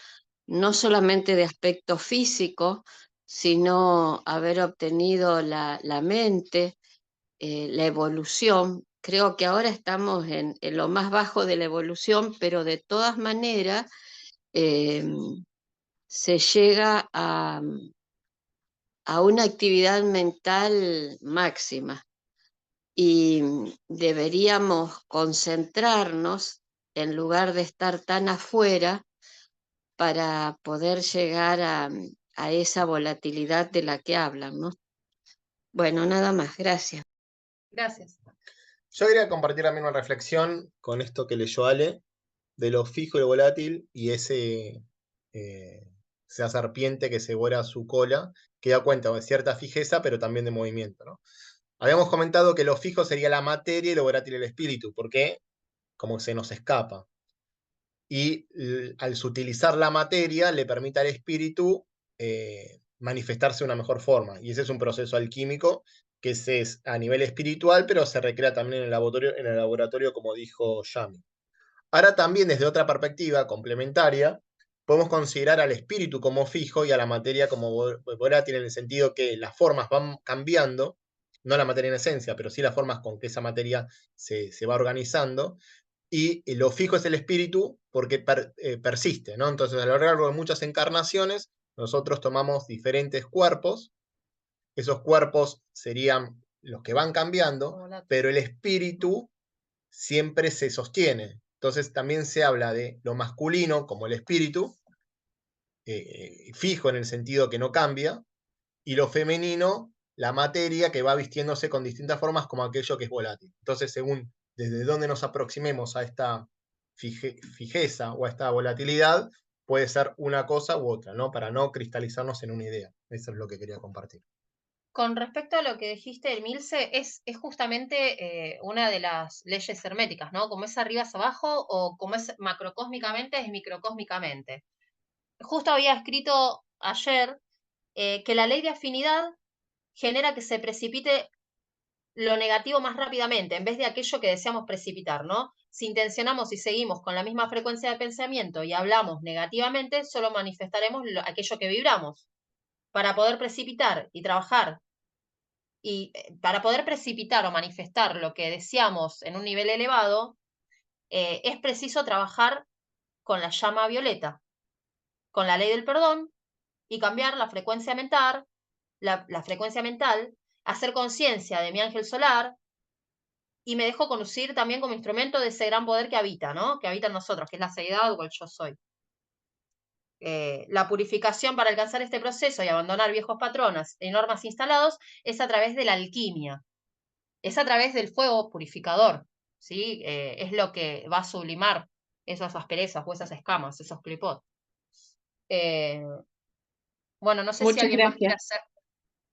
no solamente de aspecto físico, sino haber obtenido la mente, la evolución. Creo que ahora estamos en lo más bajo de la evolución, pero de todas maneras se llega a una actividad mental máxima y deberíamos concentrarnos en lugar de estar tan afuera para poder llegar a esa volatilidad de la que hablan, ¿no? Bueno, nada más, gracias. Gracias. Yo quería compartir también una reflexión con esto que leyó Ale, de lo fijo y lo volátil, y esa serpiente que se vuela su cola, que da cuenta de cierta fijeza, pero también de movimiento, ¿no? Habíamos comentado que lo fijo sería la materia y lo volátil el espíritu, porque como se nos escapa. Y al sutilizar la materia le permite al espíritu manifestarse de una mejor forma. Y ese es un proceso alquímico que es a nivel espiritual, pero se recrea también en el laboratorio, como dijo Yami. Ahora también desde otra perspectiva complementaria, podemos considerar al espíritu como fijo y a la materia como volátil, en el sentido que las formas van cambiando, no la materia en esencia, pero sí las formas con que esa materia se va organizando, y lo fijo es el espíritu porque persiste, ¿no? Entonces, a lo largo de muchas encarnaciones, nosotros tomamos diferentes cuerpos, esos cuerpos serían los que van cambiando, pero el espíritu siempre se sostiene. Entonces, también se habla de lo masculino como el espíritu, fijo en el sentido que no cambia, y lo femenino, la materia que va vistiéndose con distintas formas como aquello que es volátil. Entonces, según desde dónde nos aproximemos a esta fijeza o a esta volatilidad, puede ser una cosa u otra, ¿no? Para no cristalizarnos en una idea. Eso es lo que quería compartir. Con respecto a lo que dijiste, Milce, es justamente una de las leyes herméticas, ¿no? Como es arriba es abajo o como es macrocósmicamente es microcósmicamente. Justo había escrito ayer que la ley de afinidad genera que se precipite lo negativo más rápidamente, en vez de aquello que deseamos precipitar, ¿no? Si intencionamos y seguimos con la misma frecuencia de pensamiento y hablamos negativamente, solo manifestaremos aquello que vibramos. Para poder precipitar y trabajar y para poder precipitar o manifestar lo que deseamos en un nivel elevado, es preciso trabajar con la llama violeta, con la ley del perdón y cambiar la frecuencia mental, la frecuencia mental, hacer conciencia de mi ángel solar y me dejo conducir también como instrumento de ese gran poder que habita, ¿no? Que habita en nosotros, que es la seidad o el yo soy. La purificación para alcanzar este proceso y abandonar viejos patrones y normas instalados es a través de la alquimia, es a través del fuego purificador, ¿sí? Es lo que va a sublimar esas asperezas o esas escamas, esos clipot. Bueno, no sé si Muchas alguien más quiere gracias. hacer.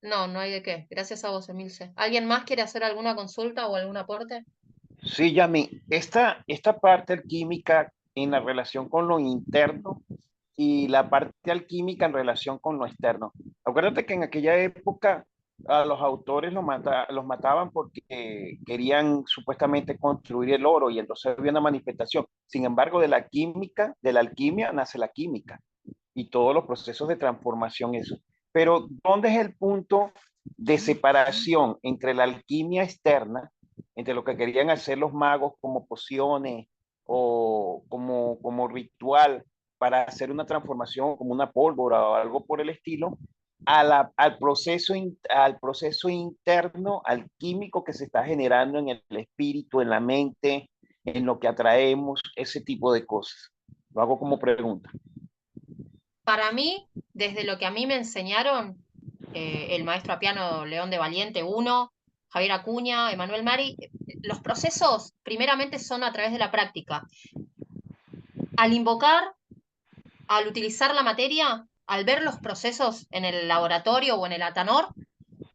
No, no hay de qué. Gracias a vos, Emilce. ¿Alguien más quiere hacer alguna consulta o algún aporte? Sí, Yami, esta parte alquímica en la relación con lo interno y la parte alquímica en relación con lo externo. Acuérdate que en aquella época a los autores los mataban porque querían supuestamente construir el oro y entonces había una manifestación. Sin embargo, de la química, de la alquimia nace la química y todos los procesos de transformación, eso. Pero, ¿dónde es el punto de separación entre la alquimia externa, entre lo que querían hacer los magos como pociones o como ritual para hacer una transformación como una pólvora o algo por el estilo, al proceso interno, al químico que se está generando en el espíritu, en la mente, en lo que atraemos, ese tipo de cosas? Lo hago como pregunta. Para mí, desde lo que a mí me enseñaron, el maestro Apiano León de Valiente 1, Javier Acuña, Emanuel Mari, los procesos primeramente son a través de la práctica. Al invocar, al utilizar la materia, al ver los procesos en el laboratorio o en el atanor,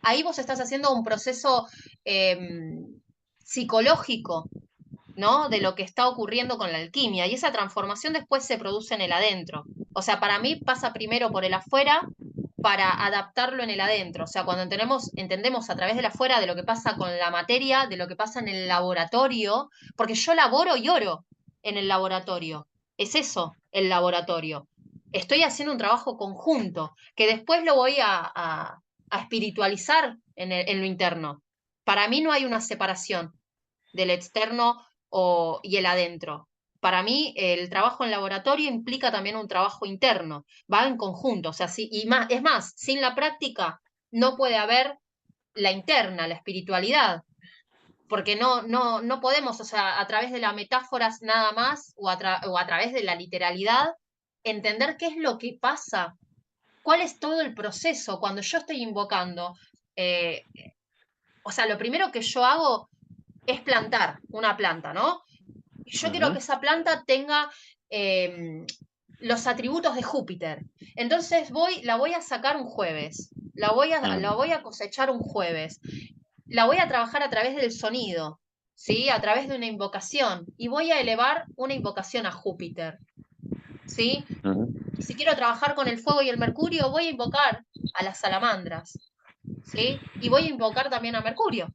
ahí vos estás haciendo un proceso psicológico, ¿no? De lo que está ocurriendo con la alquimia. Y esa transformación después se produce en el adentro. O sea, para mí pasa primero por el afuera para adaptarlo en el adentro. O sea, cuando entendemos a través del afuera de lo que pasa con la materia, de lo que pasa en el laboratorio, porque yo laboro y oro en el laboratorio. Es eso, el laboratorio. Estoy haciendo un trabajo conjunto, que después lo voy a espiritualizar en lo interno. Para mí no hay una separación del externo y el adentro. Para mí, el trabajo en laboratorio implica también un trabajo interno, va en conjunto, o sea, es más, sin la práctica no puede haber la interna, la espiritualidad, porque no podemos, o sea, a través de las metáforas nada más o a través de la literalidad, entender qué es lo que pasa, cuál es todo el proceso cuando yo estoy invocando. eh, o sea, lo primero que yo hago es plantar una planta, ¿no? Yo quiero que esa planta tenga los atributos de Júpiter. Entonces la voy a sacar un jueves, la voy a cosechar un jueves, la voy a trabajar a través del sonido, ¿sí? A través de una invocación, y voy a elevar una invocación a Júpiter, ¿sí? Y si quiero trabajar con el fuego y el mercurio, voy a invocar a las salamandras, ¿sí? Y voy a invocar también a Mercurio.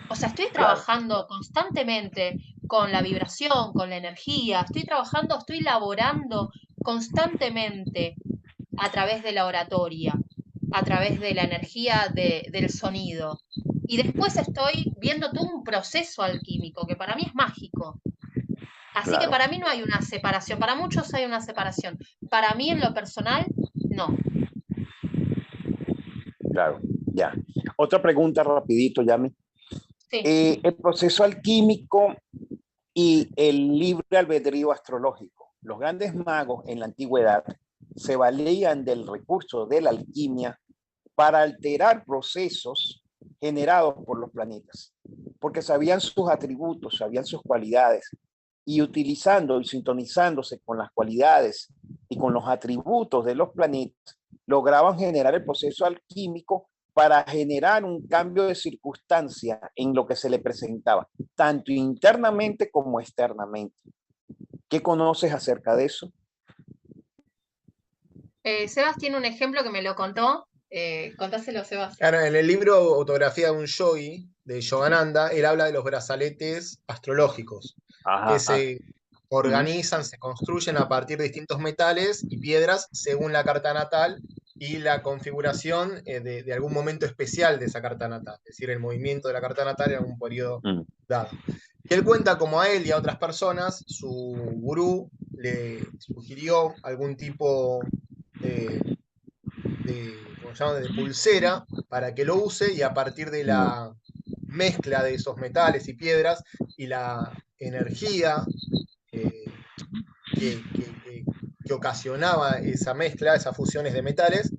O sea, estoy trabajando constantemente con la vibración, con la energía, estoy laborando constantemente a través de la oratoria, a través de la energía del sonido. Y después estoy viendo todo un proceso alquímico que para mí es mágico. Así que para mí no hay una separación, para muchos hay una separación. Para mí en lo personal, no. Claro, ya. Otra pregunta rapidito, Yami. Sí. El proceso alquímico y el libre albedrío astrológico. Los grandes magos en la antigüedad se valían del recurso de la alquimia para alterar procesos generados por los planetas, porque sabían sus atributos, sabían sus cualidades, y utilizando y sintonizándose con las cualidades y con los atributos de los planetas, lograban generar el proceso alquímico para generar un cambio de circunstancia en lo que se le presentaba, tanto internamente como externamente. ¿Qué conoces acerca de eso? Sebas tiene un ejemplo que me lo contó. Contáselo, Sebas. Claro, en el libro Autografía de un Yogi, de Yogananda, él habla de los brazaletes astrológicos, que se organizan, se construyen a partir de distintos metales y piedras según la carta natal y la configuración de algún momento especial de esa carta natal, es decir, el movimiento de la carta natal en algún periodo dado. Y él cuenta como a él y a otras personas, su gurú le sugirió algún tipo ¿cómo se llama?, de pulsera para que lo use, y a partir de la mezcla de esos metales y piedras y la energía que ocasionaba esa mezcla, esas fusiones de metales,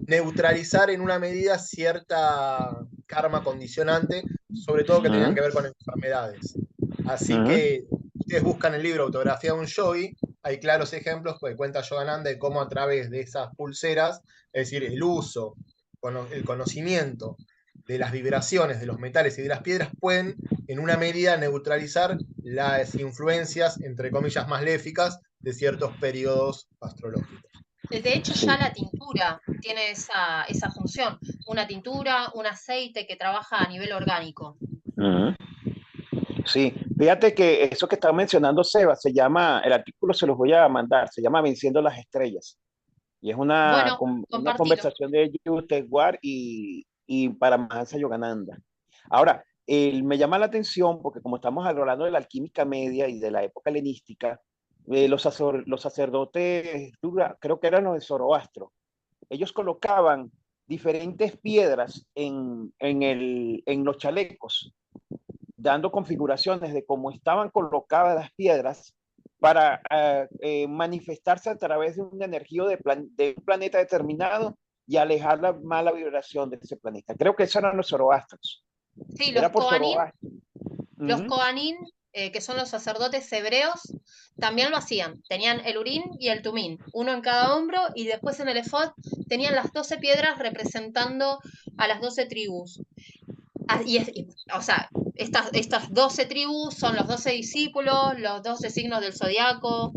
neutralizar en una medida cierta karma condicionante, sobre todo que tenían que ver con enfermedades. Así que ustedes buscan el libro Autografía de un Yogi, hay claros ejemplos que cuenta Yogananda de cómo a través de esas pulseras, es decir, el uso, el conocimiento de las vibraciones de los metales y de las piedras, pueden en una medida neutralizar las influencias, entre comillas, maléficas de ciertos periodos astrológicos. De hecho, ya la tintura tiene esa función. Una tintura, un aceite que trabaja a nivel orgánico. Sí, fíjate que eso que estaba mencionando Seba, se llama, el artículo se los voy a mandar, se llama Venciendo las Estrellas. Y es una conversación de Yutesh Ward y Paramahansa Yogananda. Ahora, me llama la atención porque como estamos hablando de la alquímica media y de la época helenística, los sacerdotes, creo que eran los de Zoroastro, ellos colocaban diferentes piedras en los chalecos, dando configuraciones de cómo estaban colocadas las piedras para manifestarse a través de una energía de un planeta determinado y alejar la mala vibración de ese planeta. Creo que esos eran los zoroastros. Sí, los Kohanim, que son los sacerdotes hebreos, también lo hacían. Tenían el Urim y el Tumim, uno en cada hombro, y después en el efod tenían las 12 piedras representando a las 12 tribus. O sea, estas 12 tribus son los 12 discípulos, los 12 signos del zodiaco,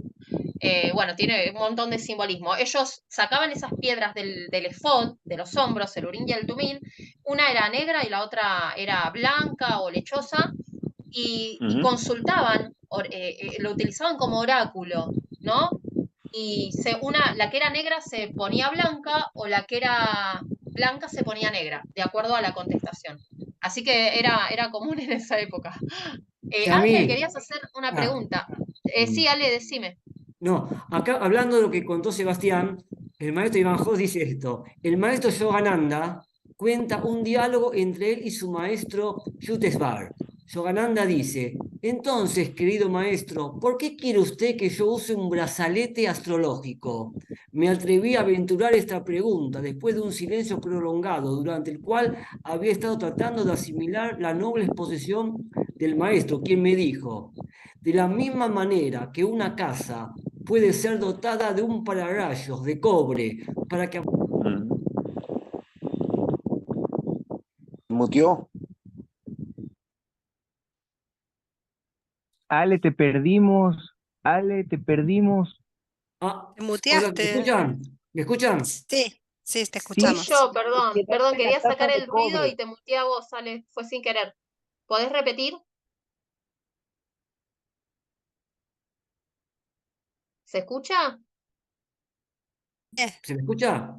bueno, tiene un montón de simbolismo. Ellos sacaban esas piedras del efod, de los hombros, el urín y el tumín. Una era negra y la otra era blanca o lechosa, y consultaban, lo utilizaban como oráculo, ¿no? Y la que era negra se ponía blanca o la que era blanca se ponía negra, de acuerdo a la contestación. Así que era común en esa época. Y a Ángel, mí, querías hacer una ah, pregunta. Sí, Ale, decime. no, acá hablando de lo que contó Sebastián, el maestro Iván Jos dice esto. El maestro Yogananda cuenta un diálogo entre él y su maestro Yuktesvar. Yogananda dice, entonces, querido maestro, ¿por qué quiere usted que yo use un brazalete astrológico? Me atreví a aventurar esta pregunta después de un silencio prolongado durante el cual había estado tratando de asimilar la noble exposición del maestro, quien me dijo, de la misma manera que una casa puede ser dotada de un pararrayos de cobre para que... Mutió. Ale, te perdimos. Ale, te perdimos. Ah, ¿Te hola, ¿me muteaste? escuchan? ¿Me escuchan? Sí, sí, te Sí, Fui escuchamos. yo, perdón, perdón, quedaste en la quería taza sacar de el ruido cobre. y te muteé a vos, Ale, fue sin querer. ¿Podés repetir? ¿Se escucha? Eh, ¿Se me escucha?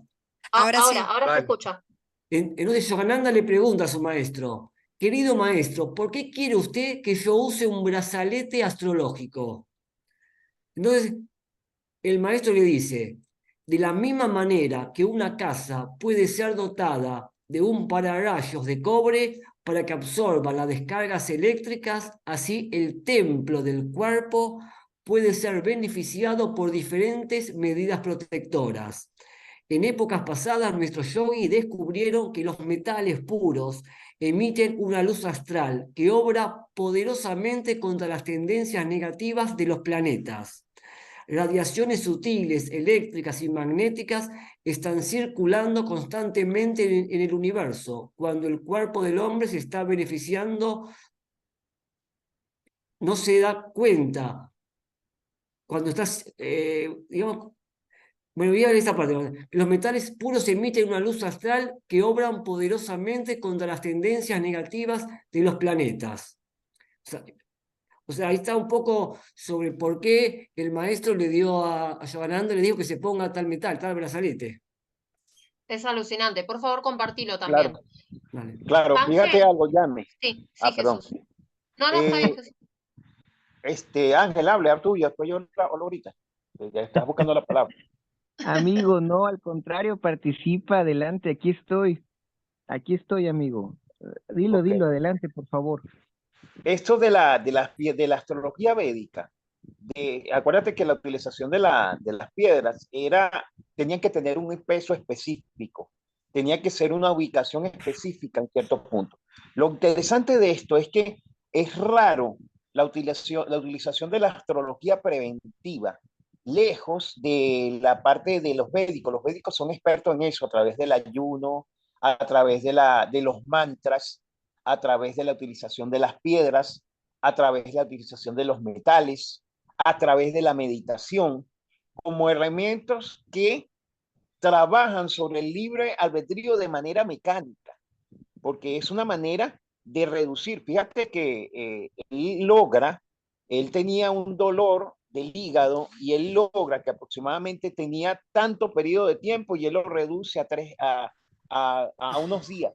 ahora Ahora, sí. ahora se Dale. escucha. Entonces Yogananda le pregunta a su maestro, querido maestro, ¿por qué quiere usted que yo use un brazalete astrológico? Entonces el maestro le dice, de la misma manera que una casa puede ser dotada de un pararrayos de cobre para que absorba las descargas eléctricas, así el templo del cuerpo puede ser beneficiado por diferentes medidas protectoras. En épocas pasadas, nuestros yogis descubrieron que los metales puros emiten una luz astral que obra poderosamente contra las tendencias negativas de los planetas. Radiaciones sutiles, eléctricas y magnéticas están circulando constantemente en el universo. Cuando el cuerpo del hombre se está beneficiando, no se da cuenta. Cuando estás, digamos, bueno, voy a ver esta parte. Los metales puros emiten una luz astral que obran poderosamente contra las tendencias negativas de los planetas. O sea, ahí está un poco sobre por qué el maestro le dio a Yogananda, le dijo que se ponga tal metal, tal brazalete. Es alucinante. Por favor, compartilo también. Claro, Vale. claro. Fíjate Ángel, algo, Llame. sí, sí, Ah, perdón. Jesús. No, no, está bien, Eh, Jesús. Ángel, hable tuyo, después yo hablo ahorita. Ya estás buscando la palabra. Amigo, no, al contrario, participa, adelante, aquí estoy. Aquí estoy, amigo. Dilo, Ok. dilo, adelante, por favor. Esto de la astrología védica, acuérdate que la utilización de las piedras tenían que tener un peso específico, tenía que ser una ubicación específica en ciertos puntos. Lo interesante de esto es que es raro la utilización de la astrología preventiva, lejos de la parte de los védicos. Los védicos son expertos en eso, a través del ayuno, a través de los mantras, a través de la utilización de las piedras, a través de la utilización de los metales, a través de la meditación, como herramientas que trabajan sobre el libre albedrío de manera mecánica, porque es una manera de reducir. Fíjate que él tenía un dolor del hígado y él logra que aproximadamente tenía tanto periodo de tiempo y él lo reduce a unos días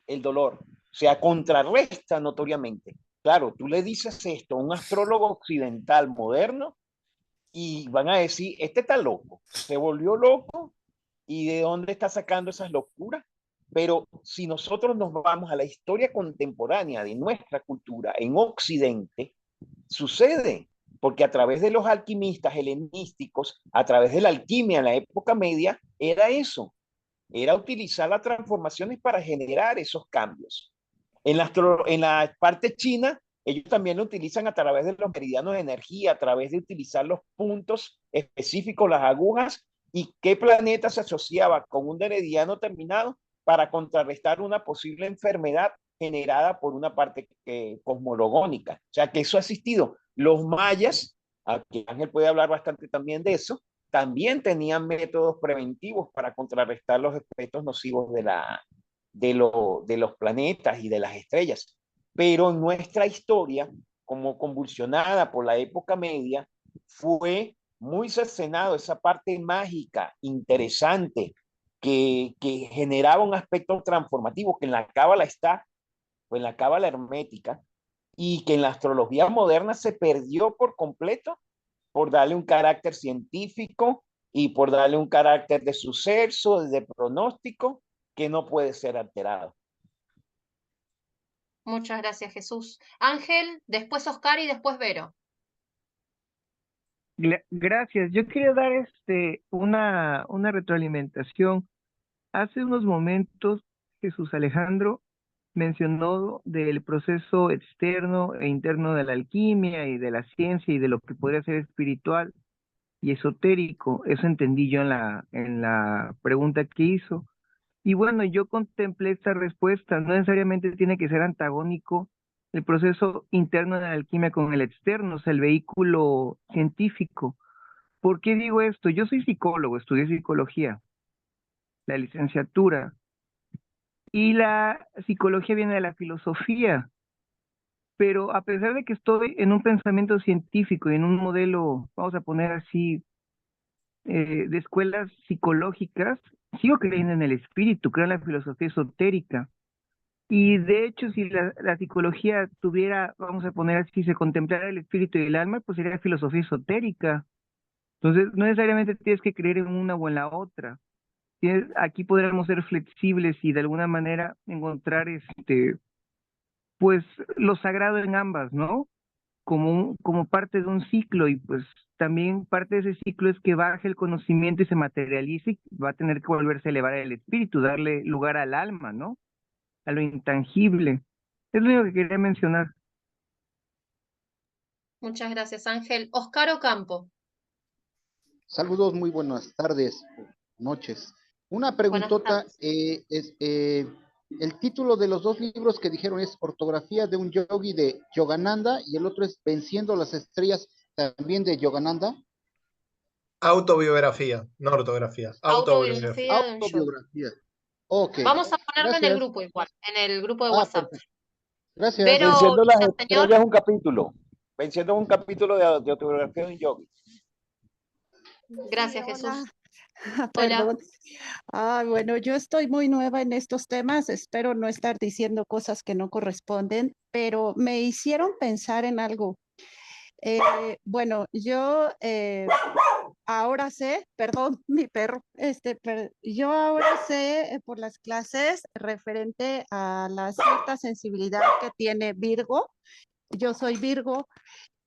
el dolor. O sea, contrarresta notoriamente. Claro, tú le dices esto a un astrólogo occidental moderno y van a decir, este está loco, se volvió loco y de dónde está sacando esas locuras. Pero si nosotros nos vamos a la historia contemporánea de nuestra cultura en Occidente, sucede, porque a través de los alquimistas helenísticos, a través de la alquimia en la época media, era eso, era utilizar las transformaciones para generar esos cambios. En la parte china, ellos también lo utilizan a través de los meridianos de energía, a través de utilizar los puntos específicos, las agujas, y qué planeta se asociaba con un meridiano terminado para contrarrestar una posible enfermedad generada por una parte cosmologónica. O sea que eso ha existido. Los mayas aquí Ángel puede hablar bastante también de eso, también tenían métodos preventivos para contrarrestar los efectos nocivos de los planetas y de las estrellas. Pero nuestra historia, como convulsionada por la época media, fue muy cercenado esa parte mágica, interesante, que generaba un aspecto transformativo, que en la cábala está, o en la cábala hermética, y que en la astrología moderna se perdió por completo por darle un carácter científico y por darle un carácter de suceso, de pronóstico, que no puede ser alterado. Muchas gracias, Jesús. Ángel, después Oscar y después Vero. Gracias. Yo quería dar una retroalimentación. Hace unos momentos Jesús Alejandro mencionó del proceso externo e interno de la alquimia y de la ciencia y de lo que podría ser espiritual y esotérico. Eso entendí yo en la pregunta que hizo. Y bueno, yo contemplé esta respuesta. No necesariamente tiene que ser antagónico el proceso interno de la alquimia con el externo, o sea, el vehículo científico. ¿Por qué digo esto? Yo soy psicólogo, estudié psicología, la licenciatura, y la psicología viene de la filosofía, pero a pesar de que estoy en un pensamiento científico y en un modelo, vamos a poner así, de escuelas psicológicas, sigo creyendo en el espíritu, creo en la filosofía esotérica. Y de hecho, si la psicología tuviera, vamos a poner así, se contemplara el espíritu y el alma, pues sería filosofía esotérica. Entonces, no necesariamente tienes que creer en una o en la otra. Aquí podríamos ser flexibles y de alguna manera encontrar pues lo sagrado en ambas, ¿no? Como parte de un ciclo, y pues también parte de ese ciclo es que baje el conocimiento y se materialice, y va a tener que volverse a elevar el espíritu, darle lugar al alma, ¿no? A lo intangible. Es lo único que quería mencionar. Muchas gracias, Ángel. Oscar Ocampo. Saludos, muy buenas tardes, noches. Una Buenas preguntota, tardes. el título de los dos libros que dijeron es Ortografía de un Yogi de Yogananda y el otro es Venciendo las Estrellas, también de Yogananda. Autobiografía, no ortografía. Autobiografía. Autobiografía de un yogi. Autobiografía. Ok, Vamos a ponerlo en el gracias. grupo igual, en el grupo de Ah, WhatsApp. perfecto. Gracias. Vero Venciendo las Villaseñor. estrellas es un capítulo. Venciendo un capítulo de autobiografía de un yogi. Gracias, Sí, hola. Jesús. Hola. Perdón. Bueno, yo estoy muy nueva en estos temas, espero no estar diciendo cosas que no corresponden, pero me hicieron pensar en algo. Bueno, yo ahora sé, perdón, mi perro, yo ahora sé por las clases referente a la cierta sensibilidad que tiene Virgo. Yo soy Virgo.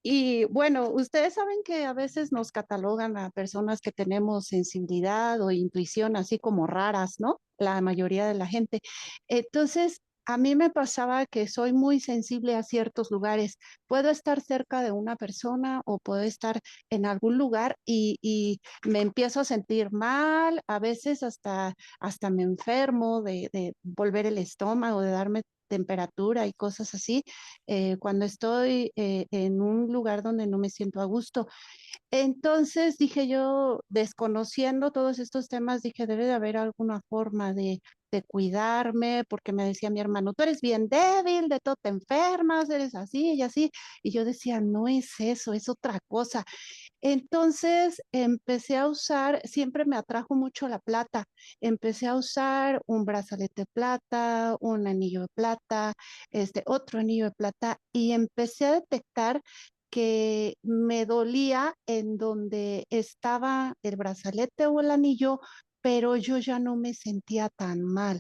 Y bueno, ustedes saben que a veces nos catalogan a personas que tenemos sensibilidad o intuición así como raras, ¿no? La mayoría de la gente. Entonces, a mí me pasaba que soy muy sensible a ciertos lugares. Puedo estar cerca de una persona o puedo estar en algún lugar y me empiezo a sentir mal, a veces hasta me enfermo de volver el estómago, de darme temperatura y cosas así, cuando estoy en un lugar donde no me siento a gusto. Entonces dije yo, desconociendo todos estos temas, dije, debe de haber alguna forma de cuidarme, porque me decía mi hermano, tú eres bien débil, de todo te enfermas, eres así y así. Y yo decía, no es eso, es otra cosa. Entonces empecé a usar, siempre me atrajo mucho la plata. Empecé a usar un brazalete de plata, un anillo de plata, otro anillo de plata, y empecé a detectar que me dolía en donde estaba el brazalete o el anillo, pero yo ya no me sentía tan mal.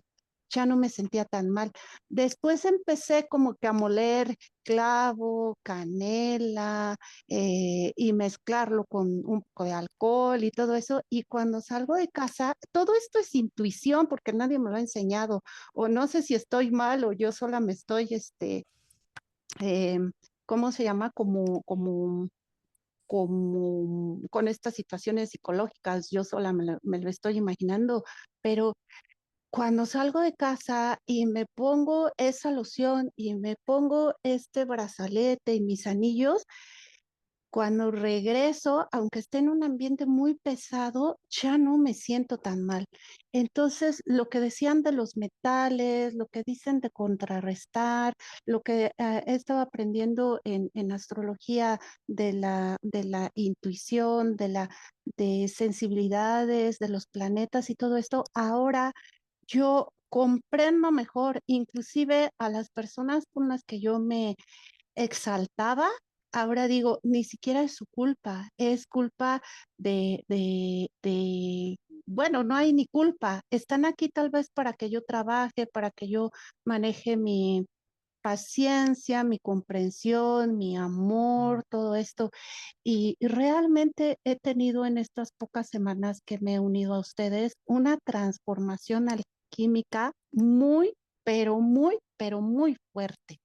Ya no me sentía tan mal. Después empecé como que a moler clavo, canela, y mezclarlo con un poco de alcohol y todo eso. Y cuando salgo de casa, todo esto es intuición porque nadie me lo ha enseñado. O no sé si estoy mal o yo sola me estoy, eh, ¿cómo se llama? Como con estas situaciones psicológicas, yo sola me lo estoy imaginando, pero cuando salgo de casa y me pongo esa loción y me pongo este brazalete y mis anillos, cuando regreso, aunque esté en un ambiente muy pesado, ya no me siento tan mal. Entonces, lo que decían de los metales, lo que dicen de contrarrestar, lo que he estado aprendiendo en astrología de la intuición, de sensibilidades, de los planetas y todo esto, ahora yo comprendo mejor, inclusive a las personas con las que yo me exaltaba, ahora digo, ni siquiera es su culpa, es culpa bueno, no hay ni culpa, están aquí tal vez para que yo trabaje, para que yo maneje mi paciencia, mi comprensión, mi amor, todo esto. Y realmente he tenido en estas pocas semanas que me he unido a ustedes una transformación alquímica muy, pero muy fuerte,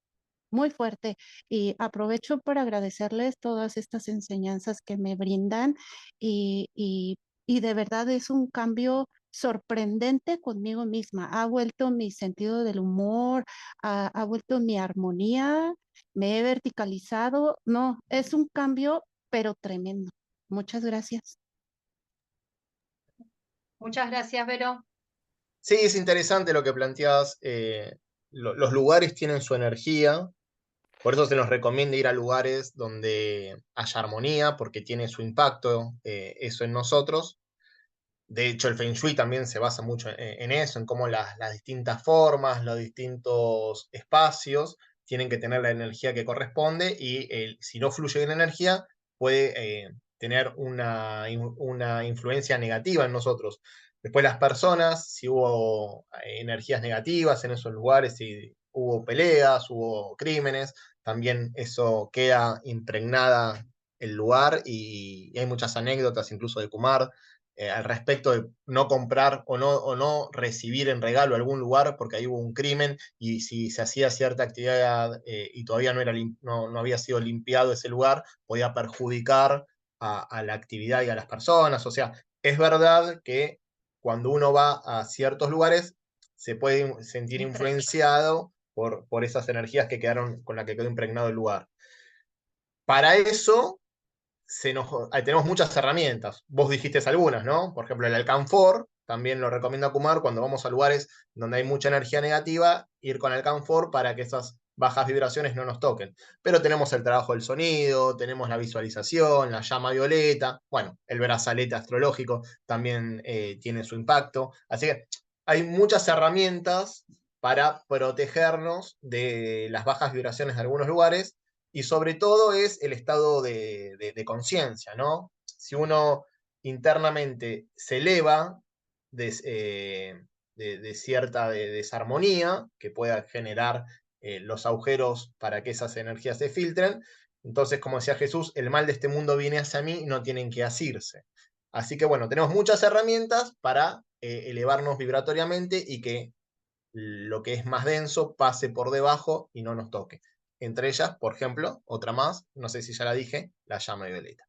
muy fuerte. Y aprovecho para agradecerles todas estas enseñanzas que me brindan y de verdad es un cambio sorprendente conmigo misma. Ha vuelto mi sentido del humor, ha vuelto mi armonía, me he verticalizado. No, es un cambio, pero tremendo. Muchas gracias. Muchas gracias, Vero. Sí, es interesante lo que planteas. Los lugares tienen su energía, por eso se nos recomienda ir a lugares donde haya armonía, porque tiene su impacto eso en nosotros. De hecho, el Feng Shui también se basa mucho en eso, en cómo las distintas formas, los distintos espacios tienen que tener la energía que corresponde y si no fluye en energía puede tener una influencia negativa en nosotros. Después las personas, si hubo energías negativas en esos lugares, si hubo peleas, hubo crímenes, también eso queda impregnada el lugar y hay muchas anécdotas incluso de Kumar al respecto de no comprar o no recibir en regalo algún lugar porque ahí hubo un crimen y si se hacía cierta actividad y todavía no había sido limpiado ese lugar, podía perjudicar a la actividad y a las personas. O sea, es verdad que cuando uno va a ciertos lugares se puede sentir influenciado por esas energías que quedaron con las que quedó impregnado el lugar. Para eso tenemos muchas herramientas. Vos dijiste algunas, ¿no? Por ejemplo, el alcanfor, también lo recomiendo Kumar cuando vamos a lugares donde hay mucha energía negativa, ir con alcanfor para que esas bajas vibraciones no nos toquen. Pero tenemos el trabajo del sonido, tenemos la visualización, la llama violeta, bueno, el brazalete astrológico también tiene su impacto. Así que hay muchas herramientas para protegernos de las bajas vibraciones de algunos lugares y sobre todo es el estado de conciencia, ¿no? Si uno internamente se eleva de cierta desarmonía que pueda generar los agujeros para que esas energías se filtren, entonces, como decía Jesús, el mal de este mundo viene hacia mí y no tienen que asirse. Así que bueno, tenemos muchas herramientas para elevarnos vibratoriamente y que lo que es más denso pase por debajo y no nos toque. Entre ellas, por ejemplo, otra más, no sé si ya la dije, la llama violeta.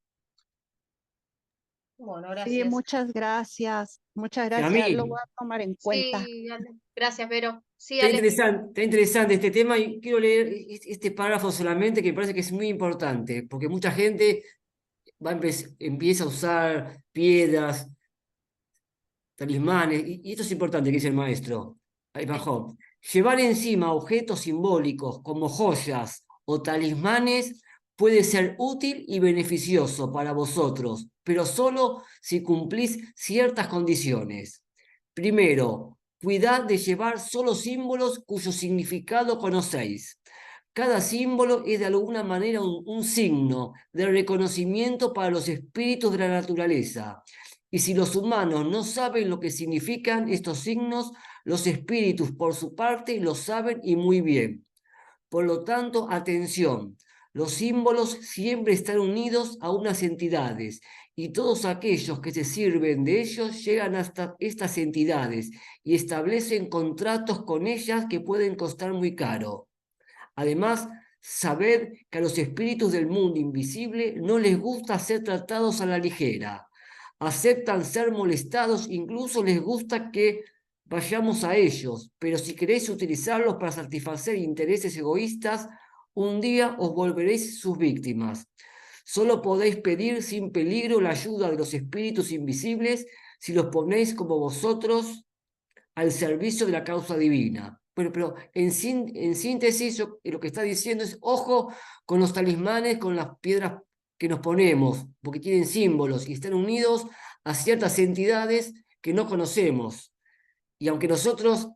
Bueno, Sí, gracias. muchas gracias. Muchas A gracias. Lo mí, voy a tomar en cuenta. Sí, Ale. Gracias, Vero. Sí, está Ale. interesante este tema y quiero leer este párrafo solamente que me parece que es muy importante, porque mucha gente empieza a usar piedras, talismanes, y esto es importante que dice el maestro. Ahí bajó. Llevar encima objetos simbólicos como joyas o talismanes puede ser útil y beneficioso para vosotros, pero solo si cumplís ciertas condiciones. Primero, cuidad de llevar solo símbolos cuyo significado conocéis. Cada símbolo es de alguna manera un signo de reconocimiento para los espíritus de la naturaleza. Y si los humanos no saben lo que significan estos signos, los espíritus por su parte lo saben y muy bien. Por lo tanto, atención, los símbolos siempre están unidos a unas entidades y todos aquellos que se sirven de ellos llegan hasta estas entidades y establecen contratos con ellas que pueden costar muy caro. Además, sabed que a los espíritus del mundo invisible no les gusta ser tratados a la ligera. Aceptan ser molestados, incluso les gusta que vayamos a ellos, pero si queréis utilizarlos para satisfacer intereses egoístas, un día os volveréis sus víctimas. Solo podéis pedir sin peligro la ayuda de los espíritus invisibles si los ponéis como vosotros al servicio de la causa divina. Bueno, pero en síntesis, lo que está diciendo es, ojo con los talismanes, con las piedras que nos ponemos, porque tienen símbolos y están unidos a ciertas entidades que no conocemos. Y aunque nosotros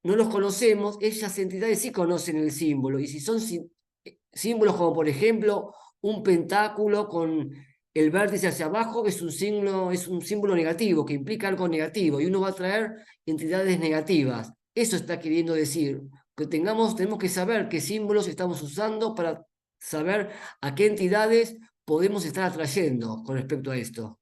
no los conocemos, esas entidades sí conocen el símbolo. Y si son símbolos como, por ejemplo, un pentáculo con el vértice hacia abajo, es un símbolo negativo, que implica algo negativo, y uno va a traer entidades negativas. Eso está queriendo decir, que tenemos que saber qué símbolos estamos usando para saber a qué entidades podemos estar atrayendo con respecto a esto.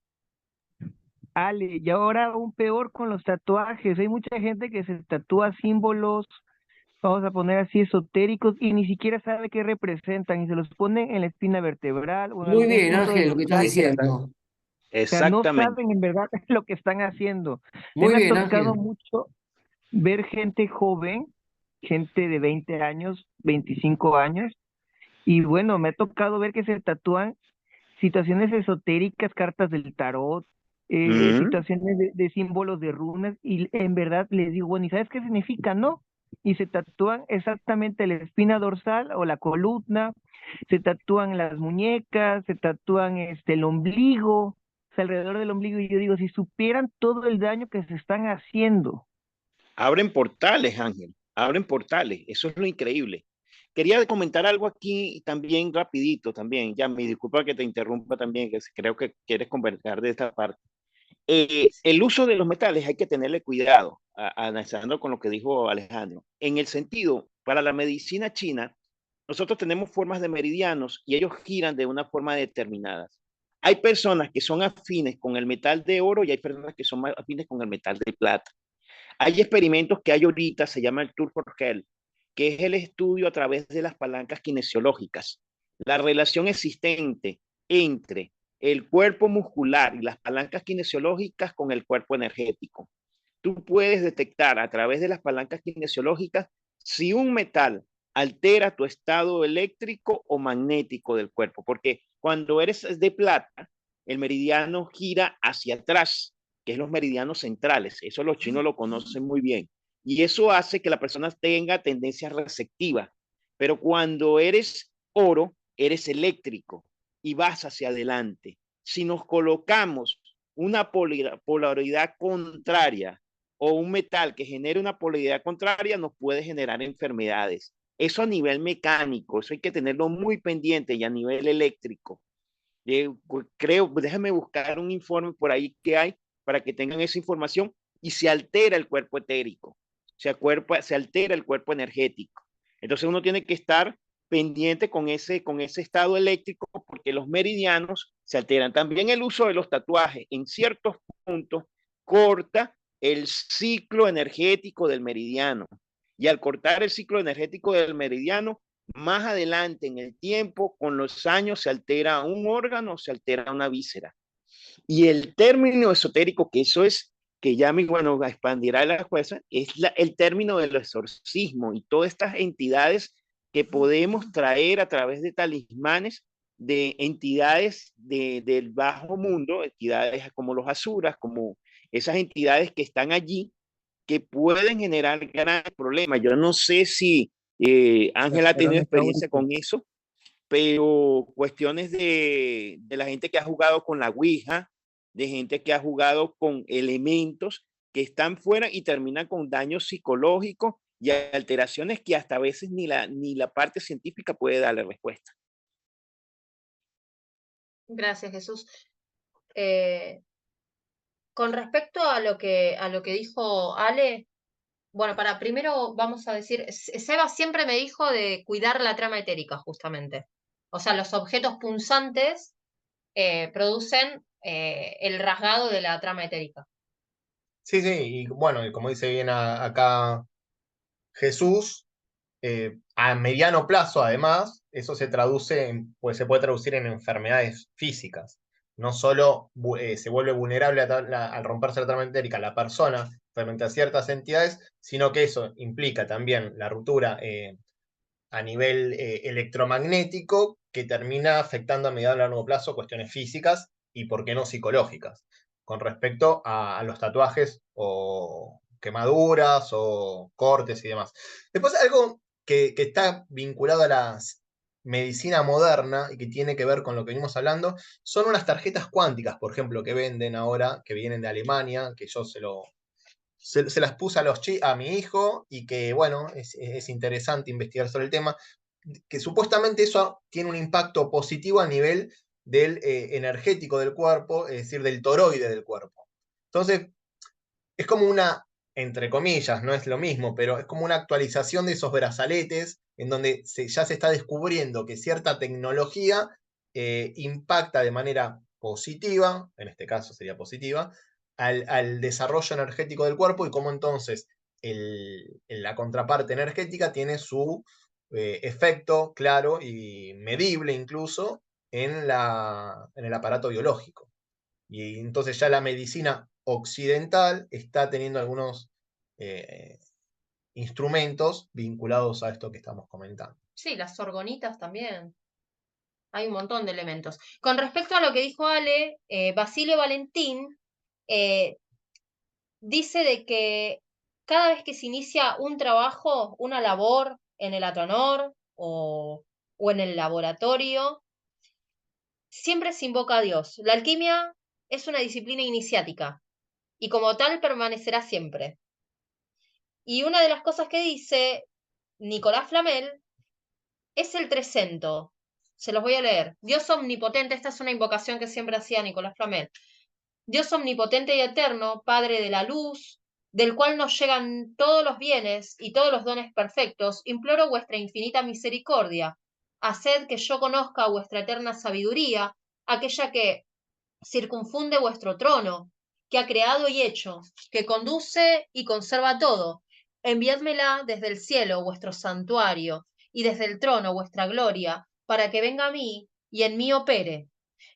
Ale, y ahora aún peor con los tatuajes. Hay mucha gente que se tatúa símbolos, vamos a poner así, esotéricos, y ni siquiera sabe qué representan, y se los ponen en la espina vertebral o en Muy algún bien, punto de Ángel, lo los que estás chakras. diciendo. O sea, no Exactamente. saben en verdad lo que están haciendo. A mí Muy me ha bien, tocado Ángel. mucho ver gente joven, gente de 20 años, 25 años, y bueno, me ha tocado ver que se tatúan situaciones esotéricas, cartas del tarot, Mm. situaciones de símbolos de runas, y en verdad les digo, bueno, ¿y sabes qué significa? No. Y se tatúan exactamente la espina dorsal o la columna, se tatúan las muñecas, se tatúan el ombligo, o sea, alrededor del ombligo, y yo digo, si supieran todo el daño que se están haciendo. Abren portales, Ángel, abren portales, eso es lo increíble. Quería comentar algo aquí también rapidito, también, ya me disculpa que te interrumpa también, que creo que quieres conversar de esta parte. El uso de los metales hay que tenerle cuidado, analizando con lo que dijo Alejandro. En el sentido, para la medicina china, nosotros tenemos formas de meridianos y ellos giran de una forma determinada. Hay personas que son afines con el metal de oro y hay personas que son más afines con el metal de plata. Hay experimentos que hay ahorita, se llama el Tour for Health, que es el estudio a través de las palancas kinesiológicas. La relación existente entre el cuerpo muscular y las palancas kinesiológicas con el cuerpo energético. Tú puedes detectar a través de las palancas kinesiológicas si un metal altera tu estado eléctrico o magnético del cuerpo, porque cuando eres de plata, el meridiano gira hacia atrás, que es los meridianos centrales. Eso los chinos lo conocen muy bien. Y eso hace que la persona tenga tendencia receptiva. Pero cuando eres oro, eres eléctrico y vas hacia adelante. Si nos colocamos una polaridad contraria o un metal que genere una polaridad contraria, nos puede generar enfermedades. Eso a nivel mecánico, eso hay que tenerlo muy pendiente, y a nivel eléctrico. Creo, déjame buscar un informe por ahí que hay para que tengan esa información, y se altera el cuerpo etérico, se altera el cuerpo energético. Entonces uno tiene que estar pendiente con ese estado eléctrico, porque los meridianos se alteran. También el uso de los tatuajes en ciertos puntos corta el ciclo energético del meridiano. Y al cortar el ciclo energético del meridiano, más adelante en el tiempo, con los años, se altera un órgano, se altera una víscera. Y el término esotérico, que eso es, que ya mi, bueno, expandirá la jueza, es el término del exorcismo y todas estas entidades que podemos traer a través de talismanes de entidades del bajo mundo, entidades como los asuras, como esas entidades que están allí, que pueden generar grandes problemas. Yo no sé si Ángela ha tenido experiencia con eso, pero cuestiones de la gente que ha jugado con la Ouija, de gente que ha jugado con elementos que están fuera y terminan con daño psicológico y alteraciones que hasta a veces ni la parte científica puede darle respuesta. Gracias, Jesús. Con respecto a lo que dijo Ale, bueno, primero vamos a decir, Seba siempre me dijo de cuidar la trama etérica, justamente. O sea, los objetos punzantes producen el rasgado de la trama etérica. Sí, sí, y bueno, y como dice bien acá Jesús, a mediano plazo, además, eso se traduce pues se puede traducir en enfermedades físicas. No solo se vuelve vulnerable al romperse la trama entérica la persona frente a ciertas entidades, sino que eso implica también la ruptura a nivel electromagnético que termina afectando a mediano y largo plazo cuestiones físicas y, por qué no, psicológicas, con respecto a los tatuajes o quemaduras o cortes y demás. Después, algo que está vinculado a la medicina moderna y que tiene que ver con lo que venimos hablando, son unas tarjetas cuánticas, por ejemplo, que venden ahora, que vienen de Alemania, que yo se las puse a mi hijo y que, bueno, es interesante investigar sobre el tema, que supuestamente eso tiene un impacto positivo a nivel del energético del cuerpo, es decir, del toroide del cuerpo. Entonces, es como una, entre comillas, no es lo mismo, pero es como una actualización de esos brazaletes en donde ya se está descubriendo que cierta tecnología impacta de manera positiva, en este caso sería positiva, al desarrollo energético del cuerpo y cómo entonces la contraparte energética tiene su efecto claro y medible incluso en el aparato biológico. Y entonces ya la medicina occidental está teniendo algunos instrumentos vinculados a esto que estamos comentando. Sí, las orgonitas también. Hay un montón de elementos. Con respecto a lo que dijo Ale, Basilio Valentín dice de que cada vez que se inicia un trabajo, una labor en el Atonor o en el laboratorio, siempre se invoca a Dios. La alquimia es una disciplina iniciática y como tal permanecerá siempre. Y una de las cosas que dice Nicolás Flamel es el trecento. Se los voy a leer. Dios omnipotente, esta es una invocación que siempre hacía Nicolás Flamel. Dios omnipotente y eterno, Padre de la luz, del cual nos llegan todos los bienes y todos los dones perfectos, imploro vuestra infinita misericordia. Haced que yo conozca vuestra eterna sabiduría, aquella que circunfunde vuestro trono, que ha creado y hecho, que conduce y conserva todo. Enviádmela desde el cielo, vuestro santuario, y desde el trono, vuestra gloria, para que venga a mí y en mí opere.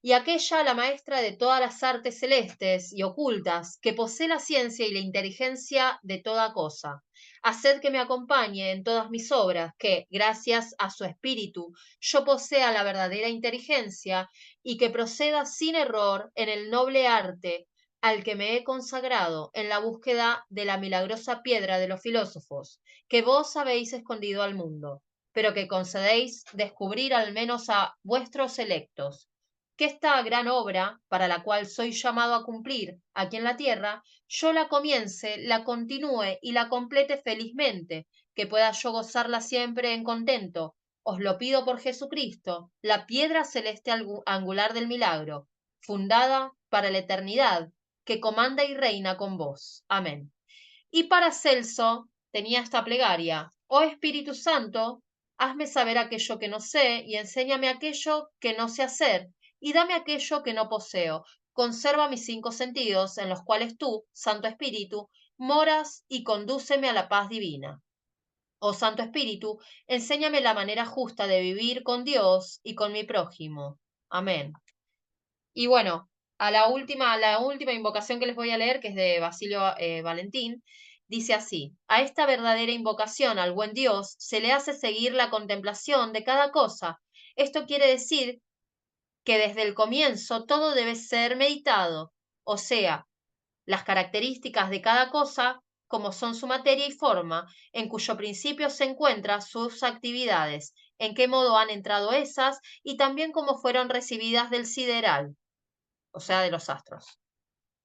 Y aquella, la maestra de todas las artes celestes y ocultas, que posee la ciencia y la inteligencia de toda cosa. Haced que me acompañe en todas mis obras, que, gracias a su espíritu, yo posea la verdadera inteligencia y que proceda sin error en el noble arte al que me he consagrado en la búsqueda de la milagrosa piedra de los filósofos, que vos habéis escondido al mundo, pero que concedéis descubrir al menos a vuestros electos, que esta gran obra, para la cual soy llamado a cumplir aquí en la tierra, yo la comience, la continúe y la complete felizmente, que pueda yo gozarla siempre en contento. Os lo pido por Jesucristo, la piedra celeste angular del milagro, fundada para la eternidad, que comanda y reina con vos. Amén. Y para Celso tenía esta plegaria: oh Espíritu Santo, hazme saber aquello que no sé y enséñame aquello que no sé hacer y dame aquello que no poseo. Conserva mis 5 sentidos en los cuales tú, Santo Espíritu, moras y condúceme a la paz divina. Oh Santo Espíritu, enséñame la manera justa de vivir con Dios y con mi prójimo. Amén. Y bueno, la última invocación que les voy a leer, que es de Basilio Valentín, dice así: a esta verdadera invocación al buen Dios se le hace seguir la contemplación de cada cosa. Esto quiere decir que desde el comienzo todo debe ser meditado, o sea, las características de cada cosa, como son su materia y forma, en cuyo principio se encuentran sus actividades, en qué modo han entrado esas y también cómo fueron recibidas del sideral, o sea, de los astros,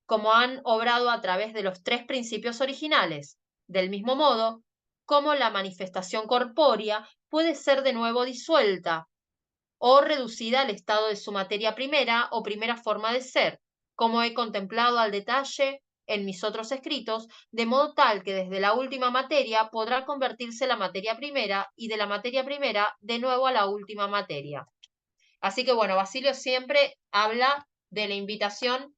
como han obrado a través de los 3 principios originales. Del mismo modo, cómo la manifestación corpórea puede ser de nuevo disuelta o reducida al estado de su materia primera o primera forma de ser, como he contemplado al detalle en mis otros escritos, de modo tal que desde la última materia podrá convertirse la materia primera y de la materia primera de nuevo a la última materia. Así que bueno, Basilio siempre habla de la invitación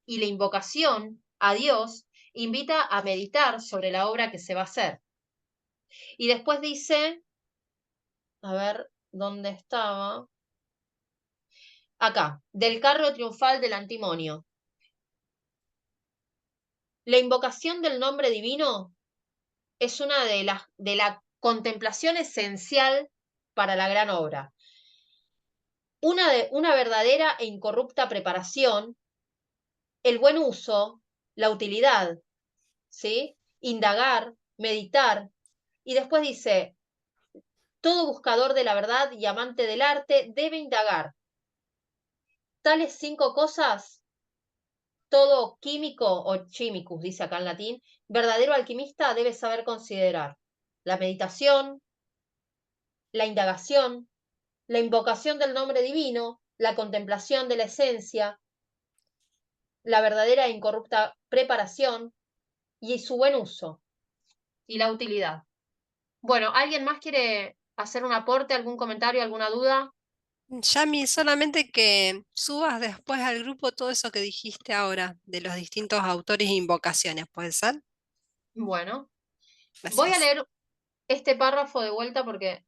y la invocación a Dios, invita a meditar sobre la obra que se va a hacer. Y después dice, a ver, ¿dónde estaba? Acá, del carro triunfal del antimonio. La invocación del nombre divino es una de la contemplación esencial para la gran obra. Una verdadera e incorrupta preparación, el buen uso, la utilidad, ¿sí? Indagar, meditar, y después dice, todo buscador de la verdad y amante del arte debe indagar. Tales 5 cosas, todo químico o chimicus, dice acá en latín, verdadero alquimista debe saber considerar. La meditación, la indagación, la invocación del nombre divino, la contemplación de la esencia, la verdadera e incorrupta preparación y su buen uso y la utilidad. Bueno, ¿alguien más quiere hacer un aporte, algún comentario, alguna duda? Yami, solamente que subas después al grupo todo eso que dijiste ahora, de los distintos autores e invocaciones, ¿puede ser? Bueno, voy a Gracias. leer este párrafo de vuelta porque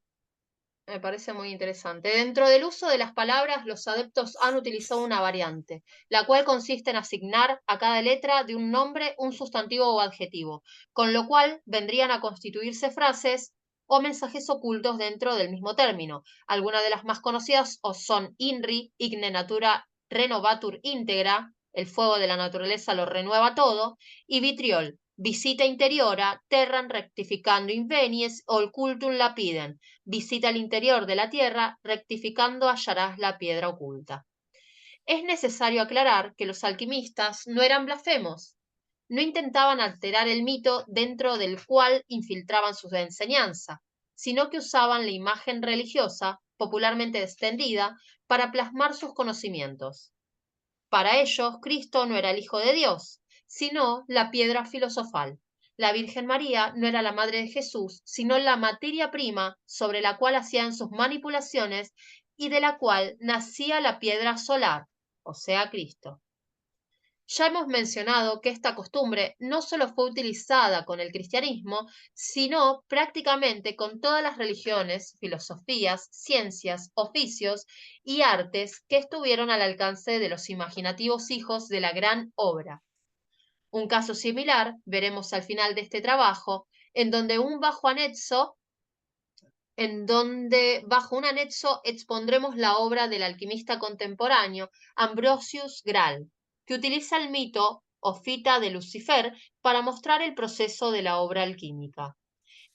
me parece muy interesante. Dentro del uso de las palabras, los adeptos han utilizado una variante, la cual consiste en asignar a cada letra de un nombre un sustantivo o adjetivo, con lo cual vendrían a constituirse frases o mensajes ocultos dentro del mismo término. Algunas de las más conocidas son INRI, Igne Natura Renovatur Integra, el fuego de la naturaleza lo renueva todo, y Vitriol, Visita interiora, terram rectificando invenies, occultum lapidem. Visita el interior de la tierra, rectificando hallarás la piedra oculta. Es necesario aclarar que los alquimistas no eran blasfemos, no intentaban alterar el mito dentro del cual infiltraban su enseñanza, sino que usaban la imagen religiosa, popularmente extendida, para plasmar sus conocimientos. Para ellos, Cristo no era el Hijo de Dios, sino la piedra filosofal. La Virgen María no era la madre de Jesús, sino la materia prima sobre la cual hacían sus manipulaciones y de la cual nacía la piedra solar, o sea, Cristo. Ya hemos mencionado que esta costumbre no solo fue utilizada con el cristianismo, sino prácticamente con todas las religiones, filosofías, ciencias, oficios y artes que estuvieron al alcance de los imaginativos hijos de la gran obra. Un caso similar veremos al final de este trabajo, en donde bajo un anexo expondremos la obra del alquimista contemporáneo Ambrosius Gral, que utiliza el mito o cita de Lucifer para mostrar el proceso de la obra alquímica.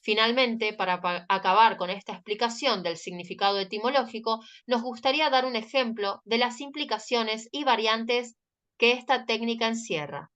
Finalmente, para acabar con esta explicación del significado etimológico, nos gustaría dar un ejemplo de las implicaciones y variantes que esta técnica encierra.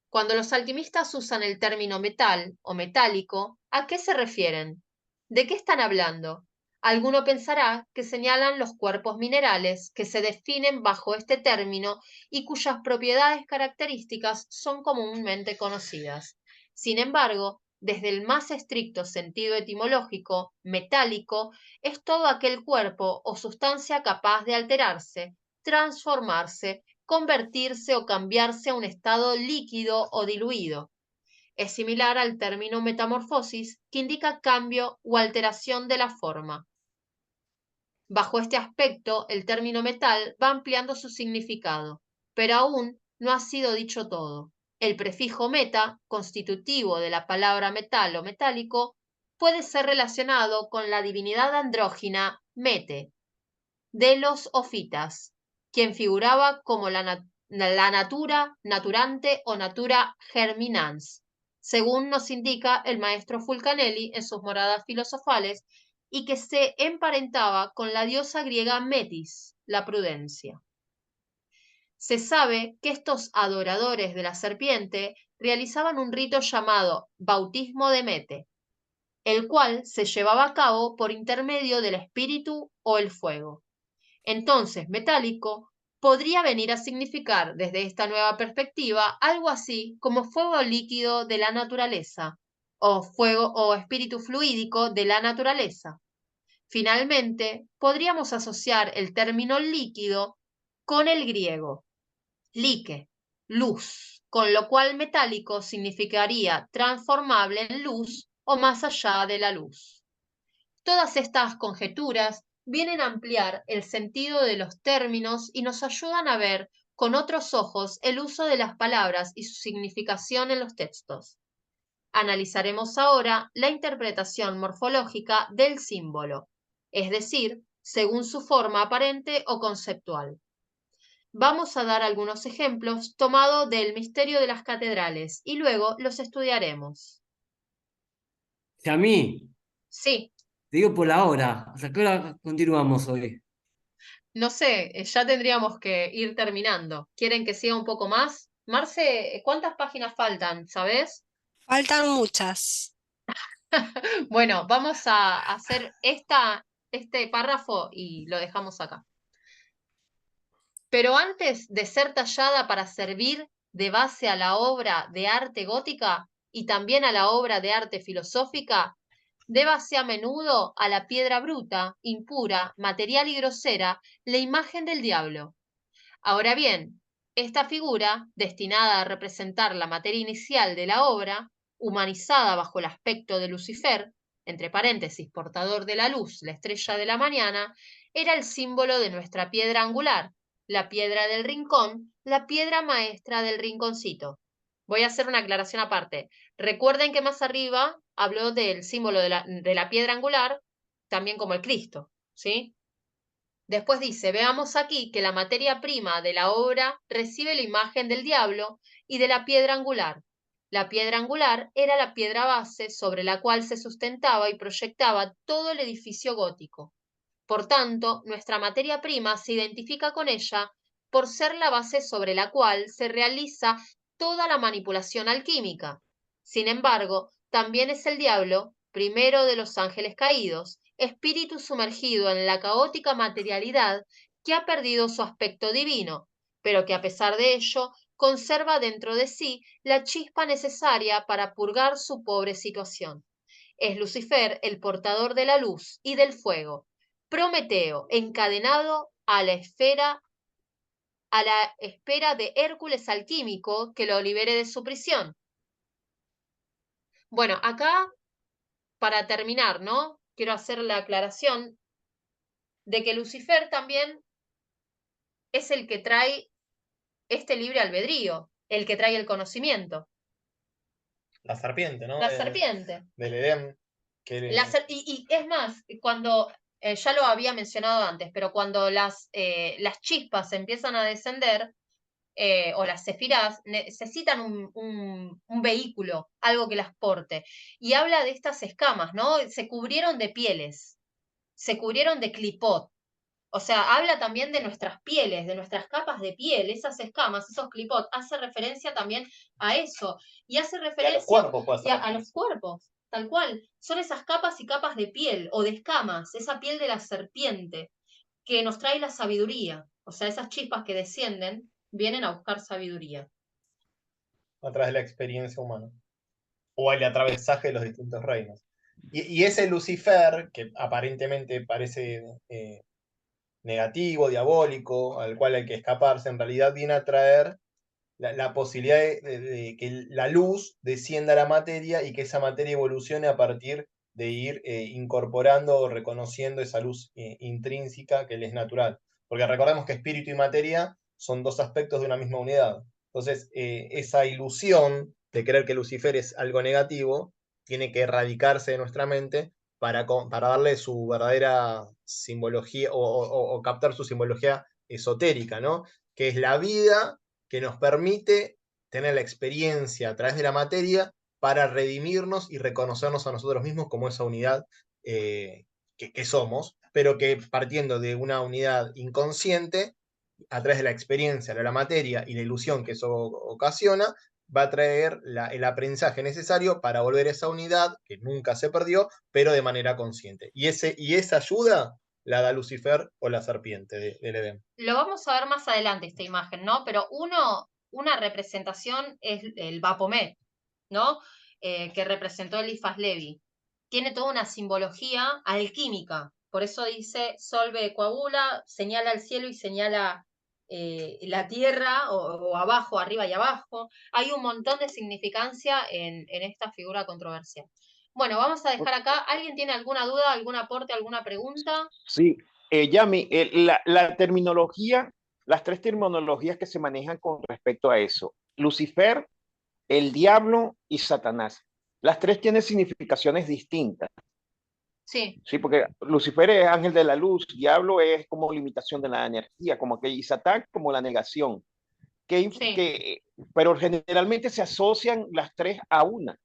Cuando los alquimistas usan el término metal o metálico, ¿a qué se refieren? ¿De qué están hablando? Alguno pensará que señalan los cuerpos minerales que se definen bajo este término y cuyas propiedades características son comúnmente conocidas. Sin embargo, desde el más estricto sentido etimológico, metálico es todo aquel cuerpo o sustancia capaz de alterarse, transformarse, convertirse o cambiarse a un estado líquido o diluido. Es similar al término metamorfosis, que indica cambio o alteración de la forma. Bajo este aspecto, el término metal va ampliando su significado, pero aún no ha sido dicho todo. El prefijo meta, constitutivo de la palabra metal o metálico, puede ser relacionado con la divinidad andrógina Mete, de los ofitas, quien figuraba como la natura naturante o natura germinans, según nos indica el maestro Fulcanelli en sus moradas filosofales, y que se emparentaba con la diosa griega Metis, la prudencia. Se sabe que estos adoradores de la serpiente realizaban un rito llamado bautismo de Mete, el cual se llevaba a cabo por intermedio del espíritu o el fuego. Entonces, metálico podría venir a significar desde esta nueva perspectiva algo así como fuego líquido de la naturaleza o fuego o espíritu fluídico de la naturaleza. Finalmente, podríamos asociar el término líquido con el griego like, luz, con lo cual metálico significaría transformable en luz o más allá de la luz. Todas estas conjeturas vienen a ampliar el sentido de los términos y nos ayudan a ver con otros ojos el uso de las palabras y su significación en los textos. Analizaremos ahora la interpretación morfológica del símbolo, es decir, según su forma aparente o conceptual. Vamos a dar algunos ejemplos tomados del misterio de las catedrales y luego los estudiaremos. Si a mí, Sí, te digo por la hora, ¿hasta qué hora continuamos hoy? no sé, ya tendríamos que ir terminando. ¿Quieren que siga un poco más? Marce, ¿cuántas páginas faltan? ¿Sabes? Faltan muchas. Bueno, vamos a hacer este párrafo y lo dejamos acá. Pero antes de ser tallada para servir de base a la obra de arte gótica y también a la obra de arte filosófica, débase a menudo a la piedra bruta, impura, material y grosera, la imagen del diablo. Ahora bien, esta figura, destinada a representar la materia inicial de la obra, humanizada bajo el aspecto de Lucifer, entre paréntesis, portador de la luz, la estrella de la mañana, era el símbolo de nuestra piedra angular, la piedra del rincón, la piedra maestra del rinconcito. Voy a hacer una aclaración aparte. Recuerden que más arriba habló del símbolo de la piedra angular, también como el Cristo, ¿sí? Después dice, veamos aquí que la materia prima de la obra recibe la imagen del diablo y de la piedra angular. La piedra angular era la piedra base sobre la cual se sustentaba y proyectaba todo el edificio gótico. Por tanto, nuestra materia prima se identifica con ella por ser la base sobre la cual se realiza toda la manipulación alquímica. Sin embargo, también es el diablo, primero de los ángeles caídos, espíritu sumergido en la caótica materialidad que ha perdido su aspecto divino, pero que a pesar de ello conserva dentro de sí la chispa necesaria para purgar su pobre situación. Es Lucifer el portador de la luz y del fuego, Prometeo encadenado a la espera de Hércules alquímico que lo libere de su prisión. Bueno, acá, para terminar, ¿no? Quiero hacer la aclaración de que Lucifer también es el que trae este libre albedrío, el que trae el conocimiento. La serpiente, ¿no? La serpiente. Del Edén. Y es más, cuando, ya lo había mencionado antes, pero cuando las chispas empiezan a descender, o las sefirás, necesitan un vehículo, algo que las porte. Y habla de estas escamas, ¿no? Se cubrieron de pieles, se cubrieron de clipot. O sea, habla también de nuestras pieles, de nuestras capas de piel, esas escamas, esos clipot. Hace referencia también a eso. Y hace referencia a los cuerpos, puede ser. a los cuerpos, tal cual. Son esas capas y capas de piel o de escamas, esa piel de la serpiente que nos trae la sabiduría. O sea, esas chispas que descienden vienen a buscar sabiduría. A través de la experiencia humana. O el atravesaje de los distintos reinos. Y ese Lucifer, que aparentemente parece negativo, diabólico, al cual hay que escaparse, en realidad viene a traer la posibilidad de que la luz descienda a la materia y que esa materia evolucione a partir de ir incorporando o reconociendo esa luz intrínseca que le es natural. Porque recordemos que espíritu y materia son dos aspectos de una misma unidad. Entonces, esa ilusión de creer que Lucifer es algo negativo tiene que erradicarse de nuestra mente para darle su verdadera simbología o captar su simbología esotérica, ¿no? Que es la vida que nos permite tener la experiencia a través de la materia para redimirnos y reconocernos a nosotros mismos como esa unidad que somos, pero que partiendo de una unidad inconsciente, a través de la experiencia de la materia y la ilusión que eso ocasiona, va a traer el aprendizaje necesario para volver a esa unidad que nunca se perdió, pero de manera consciente. Y esa ayuda la da Lucifer o la serpiente del Edén. Lo vamos a ver más adelante, esta imagen, ¿no? Pero una representación es el Baphomet, ¿no? Que representó Eliphas Levi. Tiene toda una simbología alquímica. Por eso dice, solve coagula, señala al cielo y señala la tierra, o abajo, arriba y abajo. Hay un montón de significancia en esta figura controversial. Bueno, vamos a dejar acá. ¿Alguien tiene alguna duda, algún aporte, alguna pregunta? Sí, Yami, la terminología, las tres terminologías que se manejan con respecto a eso, Lucifer, el diablo y Satanás. las tres tienen significaciones distintas. Sí, Sí, porque Lucifer es ángel de la luz, diablo es como limitación de la energía, como que, y Satán como la negación. sí, Pero generalmente se asocian las tres a una.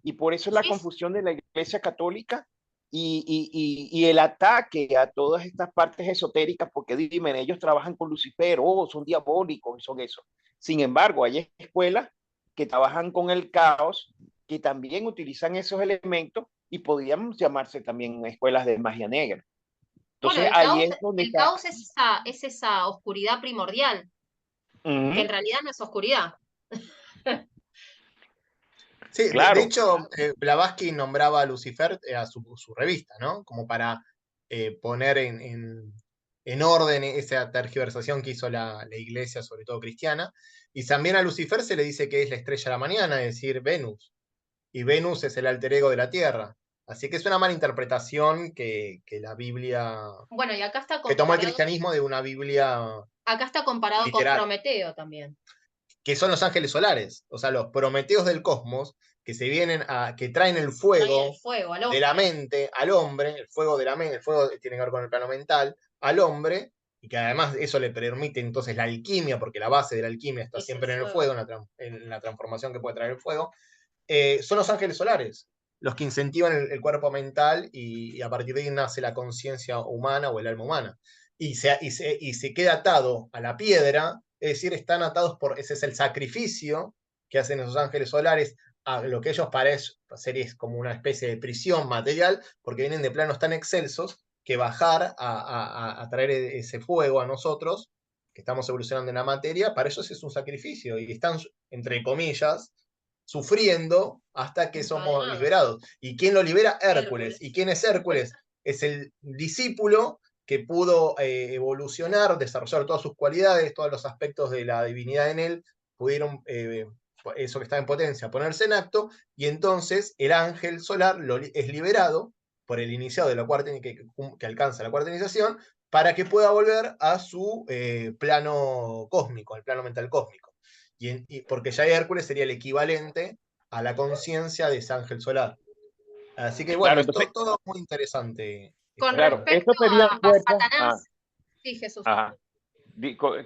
Y por eso es la sí, confusión de la Iglesia Católica y el ataque a todas estas partes esotéricas, porque dime, ellos trabajan con Lucifer, son diabólicos y son eso. Sin embargo, hay escuelas que trabajan con el caos, que también utilizan esos elementos y podrían llamarse también escuelas de magia negra. Bueno, Entonces ahí es donde el está. caos es esa oscuridad primordial, que en realidad no es oscuridad. Sí, de Claro, hecho, Blavatsky nombraba a Lucifer a su revista, ¿no? Como para poner en orden esa tergiversación que hizo la iglesia, sobre todo cristiana. Y también a Lucifer se le dice que es la estrella de la mañana, es decir, Venus. Y Venus es el alter ego de la Tierra. Así que es una mala interpretación que la Biblia, Bueno, y que tomó el cristianismo de una Biblia acá está comparado con literal, Prometeo también. que son los ángeles solares, o sea, los prometeos del cosmos, que se vienen que traen el Trae fuego el fuego al de hombre. la mente al hombre, el fuego de la mente, el fuego tiene que ver con el plano mental, al hombre, y que además eso le permite entonces la alquimia, porque la base de la alquimia está Es siempre el en el fuego. fuego, en la transformación que puede traer el fuego, son los ángeles solares, los que incentivan el cuerpo mental y a partir de ahí nace la conciencia humana o el alma humana. Y se queda atado a la piedra, es decir, están atados ese es el sacrificio que hacen esos ángeles solares a lo que ellos parecen ser como una especie de prisión material, porque vienen de planos tan excelsos que bajar a traer ese fuego a nosotros, que estamos evolucionando en la materia, para ellos es un sacrificio y están, entre comillas, sufriendo hasta que somos Encadenado. liberados. ¿Y quién lo libera? Hércules. Hércules. ¿Y quién es Hércules? Es el discípulo que pudo evolucionar, desarrollar todas sus cualidades, todos los aspectos de la divinidad en él, pudieron, eso que está en potencia, ponerse en acto, y entonces el ángel solar es liberado por el iniciado de la cuarta, que alcanza la cuarta iniciación, para que pueda volver a su plano cósmico, al plano mental cósmico. Porque ya Hércules sería el equivalente a la conciencia de ese ángel solar. Así que bueno, claro, es entonces, todo muy interesante. Con claro, esto respecto sería a fuerza. Satanás, sí, Jesús. Ajá.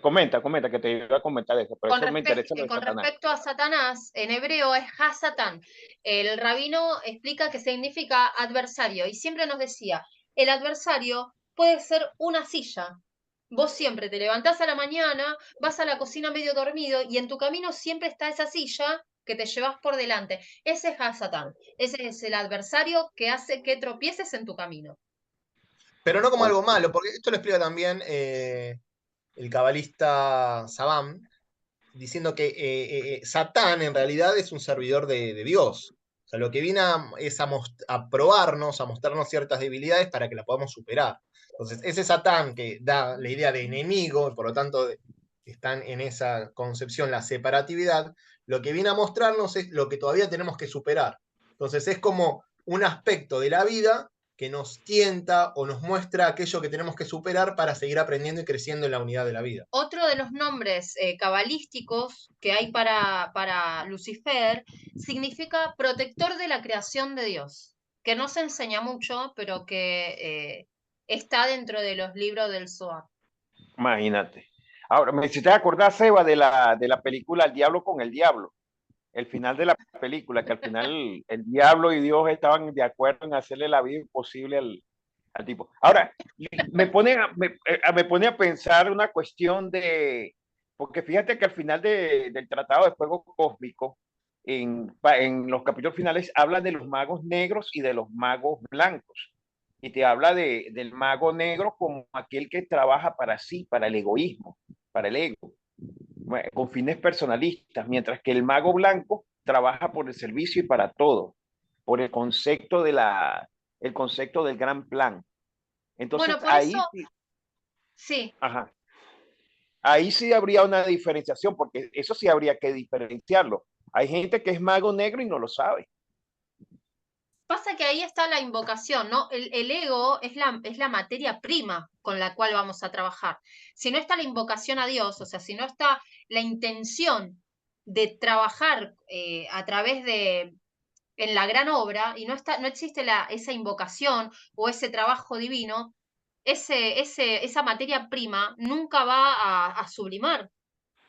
Comenta, que te iba a comentar eso, pero eso me interesa lo de Con Satanás. respecto a Satanás, en hebreo es Hasatán. El rabino explica que significa adversario y siempre nos decía, el adversario puede ser una silla. Vos siempre te levantás a la mañana, vas a la cocina medio dormido y en tu camino siempre está esa silla que te llevas por delante. Ese es Hasatán. Ese es el adversario que hace que tropieces en tu camino. Pero no como algo Ok. malo, porque esto lo explica también el cabalista Sabam, diciendo que Satán en realidad es un servidor de Dios. O sea, lo que viene es a probarnos, a mostrarnos ciertas debilidades para que la podamos superar. Entonces, ese Satán que da la idea de enemigo, y por lo tanto están en esa concepción la separatividad, lo que viene a mostrarnos es lo que todavía tenemos que superar. Entonces, es como un aspecto de la vida que nos tienta o nos muestra aquello que tenemos que superar para seguir aprendiendo y creciendo en la unidad de la vida. Otro de los nombres cabalísticos que hay para Lucifer significa protector de la creación de Dios, que no se enseña mucho, pero que está dentro de los libros del Zohar. Imagínate. Ahora, me hiciste acordar, Seba, de la película El Diablo con el Diablo. El final de la película, que al final el diablo y Dios estaban de acuerdo en hacerle la vida imposible al tipo. Ahora, me pone a pensar una cuestión porque fíjate que al final del Tratado de Fuego Cósmico, en los capítulos finales, habla de los magos negros y de los magos blancos. Y te habla del mago negro como aquel que trabaja para sí, para el egoísmo, para el ego, con fines personalistas, mientras que el mago blanco trabaja por el servicio y para todo, por el concepto el concepto del gran plan. Entonces Bueno, por eso, sí, ajá, ahí sí habría una diferenciación, porque eso sí habría que diferenciarlo. Hay gente que es mago negro y no lo sabe. pasa que ahí está la invocación, ¿no? El ego es la materia prima con la cual vamos a trabajar. Si no está la invocación a Dios, o sea, si no está la intención de trabajar a través en la gran obra y no existe esa invocación o ese trabajo divino, esa materia prima nunca va a sublimar.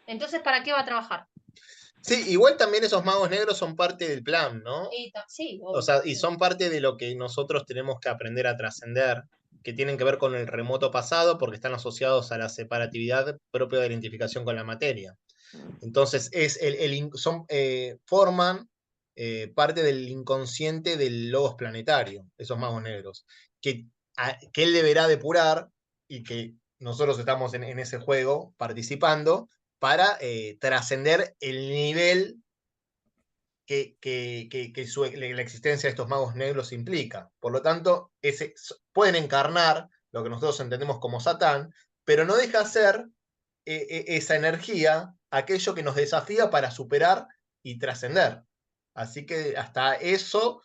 Entonces, ¿para qué va a trabajar? Sí, igual también esos magos negros son parte del plan, ¿no? Sí, O sea, y son parte de lo que nosotros tenemos que aprender a trascender, que tienen que ver con el remoto pasado, porque están asociados a la separatividad propia de la identificación con la materia. Entonces, forman parte del inconsciente del logos planetario, esos magos negros, que él deberá depurar y que nosotros estamos en ese juego participando para trascender el nivel la existencia de estos magos negros implica. Por lo tanto, pueden encarnar lo que nosotros entendemos como Satán, pero no deja de ser esa energía aquello que nos desafía para superar y trascender. Así que hasta eso,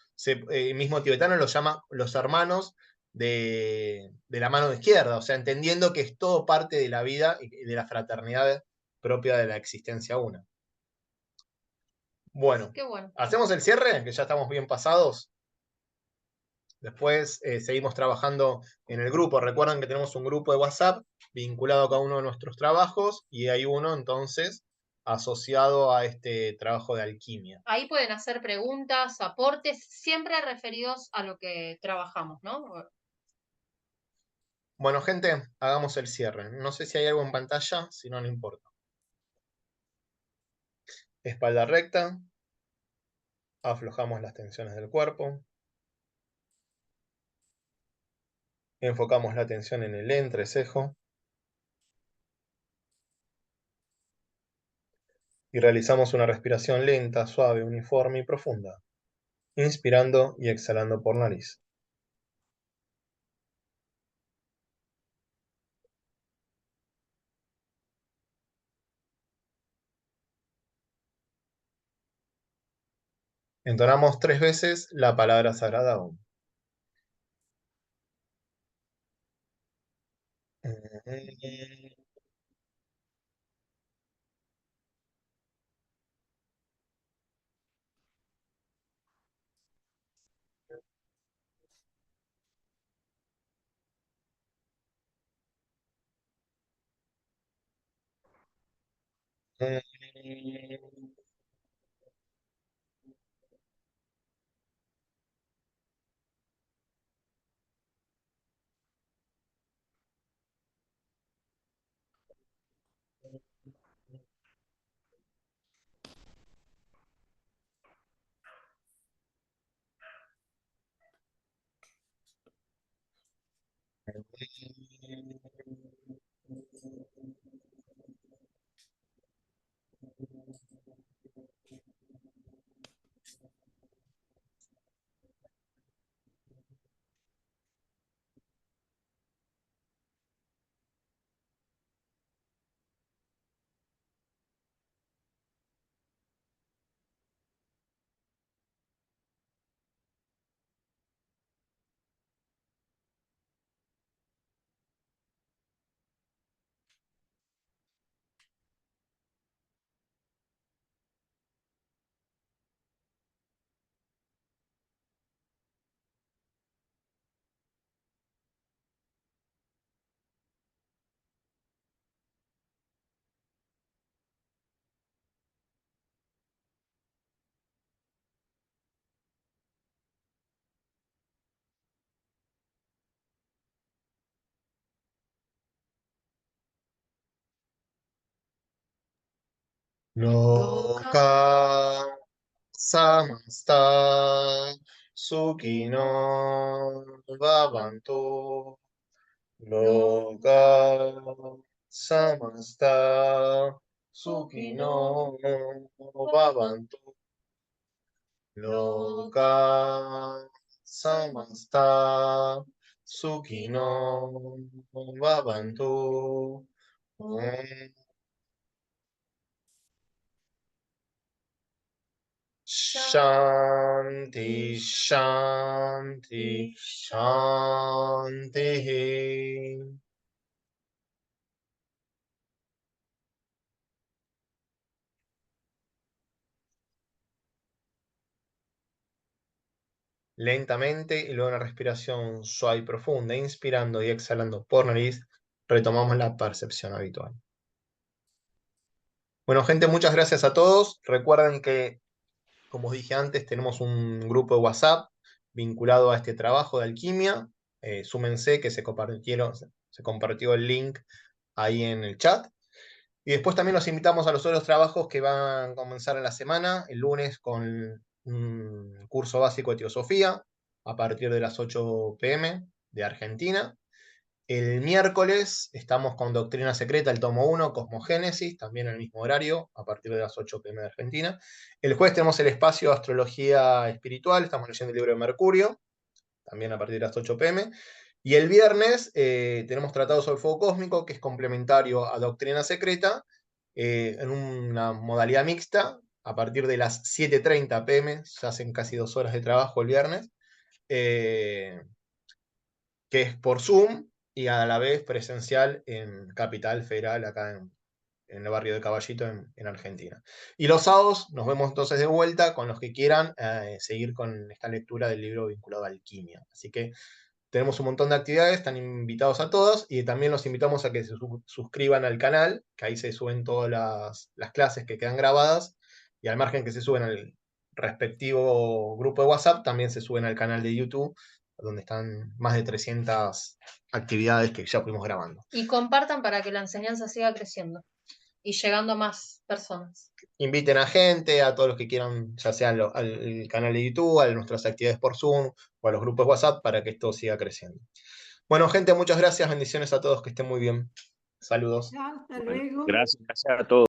mismo tibetano lo llama los hermanos de la mano izquierda, o sea, entendiendo que es todo parte de la vida y de la fraternidad propia de la existencia una. Bueno, bueno. ¿hacemos el cierre? Que ya estamos bien pasados. Después seguimos trabajando en el grupo. Recuerden que tenemos un grupo de WhatsApp vinculado a cada uno de nuestros trabajos y hay uno entonces asociado a este trabajo de alquimia. Ahí pueden hacer preguntas, aportes, siempre referidos a lo que trabajamos, ¿no? Bueno, gente, hagamos el cierre. No sé si hay algo en pantalla, si no, no importa. Espalda recta. Aflojamos las tensiones del cuerpo. Enfocamos la atención en el entrecejo. Y realizamos una respiración lenta, suave, uniforme y profunda, inspirando y exhalando por nariz. Entonamos 3 veces la palabra sagrada Om. Loka samasta sukino bhavantu. Loka samasta sukino bhavantu. Loka samasta sukino bhavantu. Shanti, Shanti, Shanti. lentamente y luego una respiración suave y profunda, inspirando y exhalando por nariz, retomamos la percepción habitual. Bueno, gente, muchas gracias a todos. Recuerden que, como os dije antes, tenemos un grupo de WhatsApp vinculado a este trabajo de alquimia. Súmense, que se compartió el link ahí en el chat. Y después también los invitamos a los otros trabajos que van a comenzar en la semana, el lunes con un curso básico de teosofía, a partir de las 8 p.m. de Argentina. El miércoles estamos con Doctrina Secreta, el tomo 1, Cosmogénesis, también en el mismo horario, a partir de las 8 p.m. de Argentina. El jueves tenemos el espacio Astrología Espiritual, estamos leyendo el libro de Mercurio, también a partir de las 8 p.m. Y el viernes tenemos Tratado sobre el Fuego Cósmico, que es complementario a Doctrina Secreta, en una modalidad mixta, a partir de las 7:30 p.m., se hacen casi 2 horas de trabajo el viernes, que es por Zoom, y a la vez presencial en Capital Federal, acá en el barrio de Caballito, en Argentina. Y los sábados nos vemos entonces de vuelta con los que quieran seguir con esta lectura del libro vinculado a alquimia. Así que tenemos un montón de actividades, están invitados a todos, y también los invitamos a que se suscriban al canal, que ahí se suben todas las clases que quedan grabadas, y al margen que se suben al respectivo grupo de WhatsApp, también se suben al canal de YouTube, donde están más de 300 actividades que ya fuimos grabando. Y compartan para que la enseñanza siga creciendo y llegando a más personas. Inviten a gente, a todos los que quieran, ya sea al canal de YouTube, a nuestras actividades por Zoom o a los grupos de WhatsApp, para que esto siga creciendo. Bueno, gente, muchas gracias, bendiciones a todos, que estén muy bien. Saludos. Hasta luego. Gracias a todos.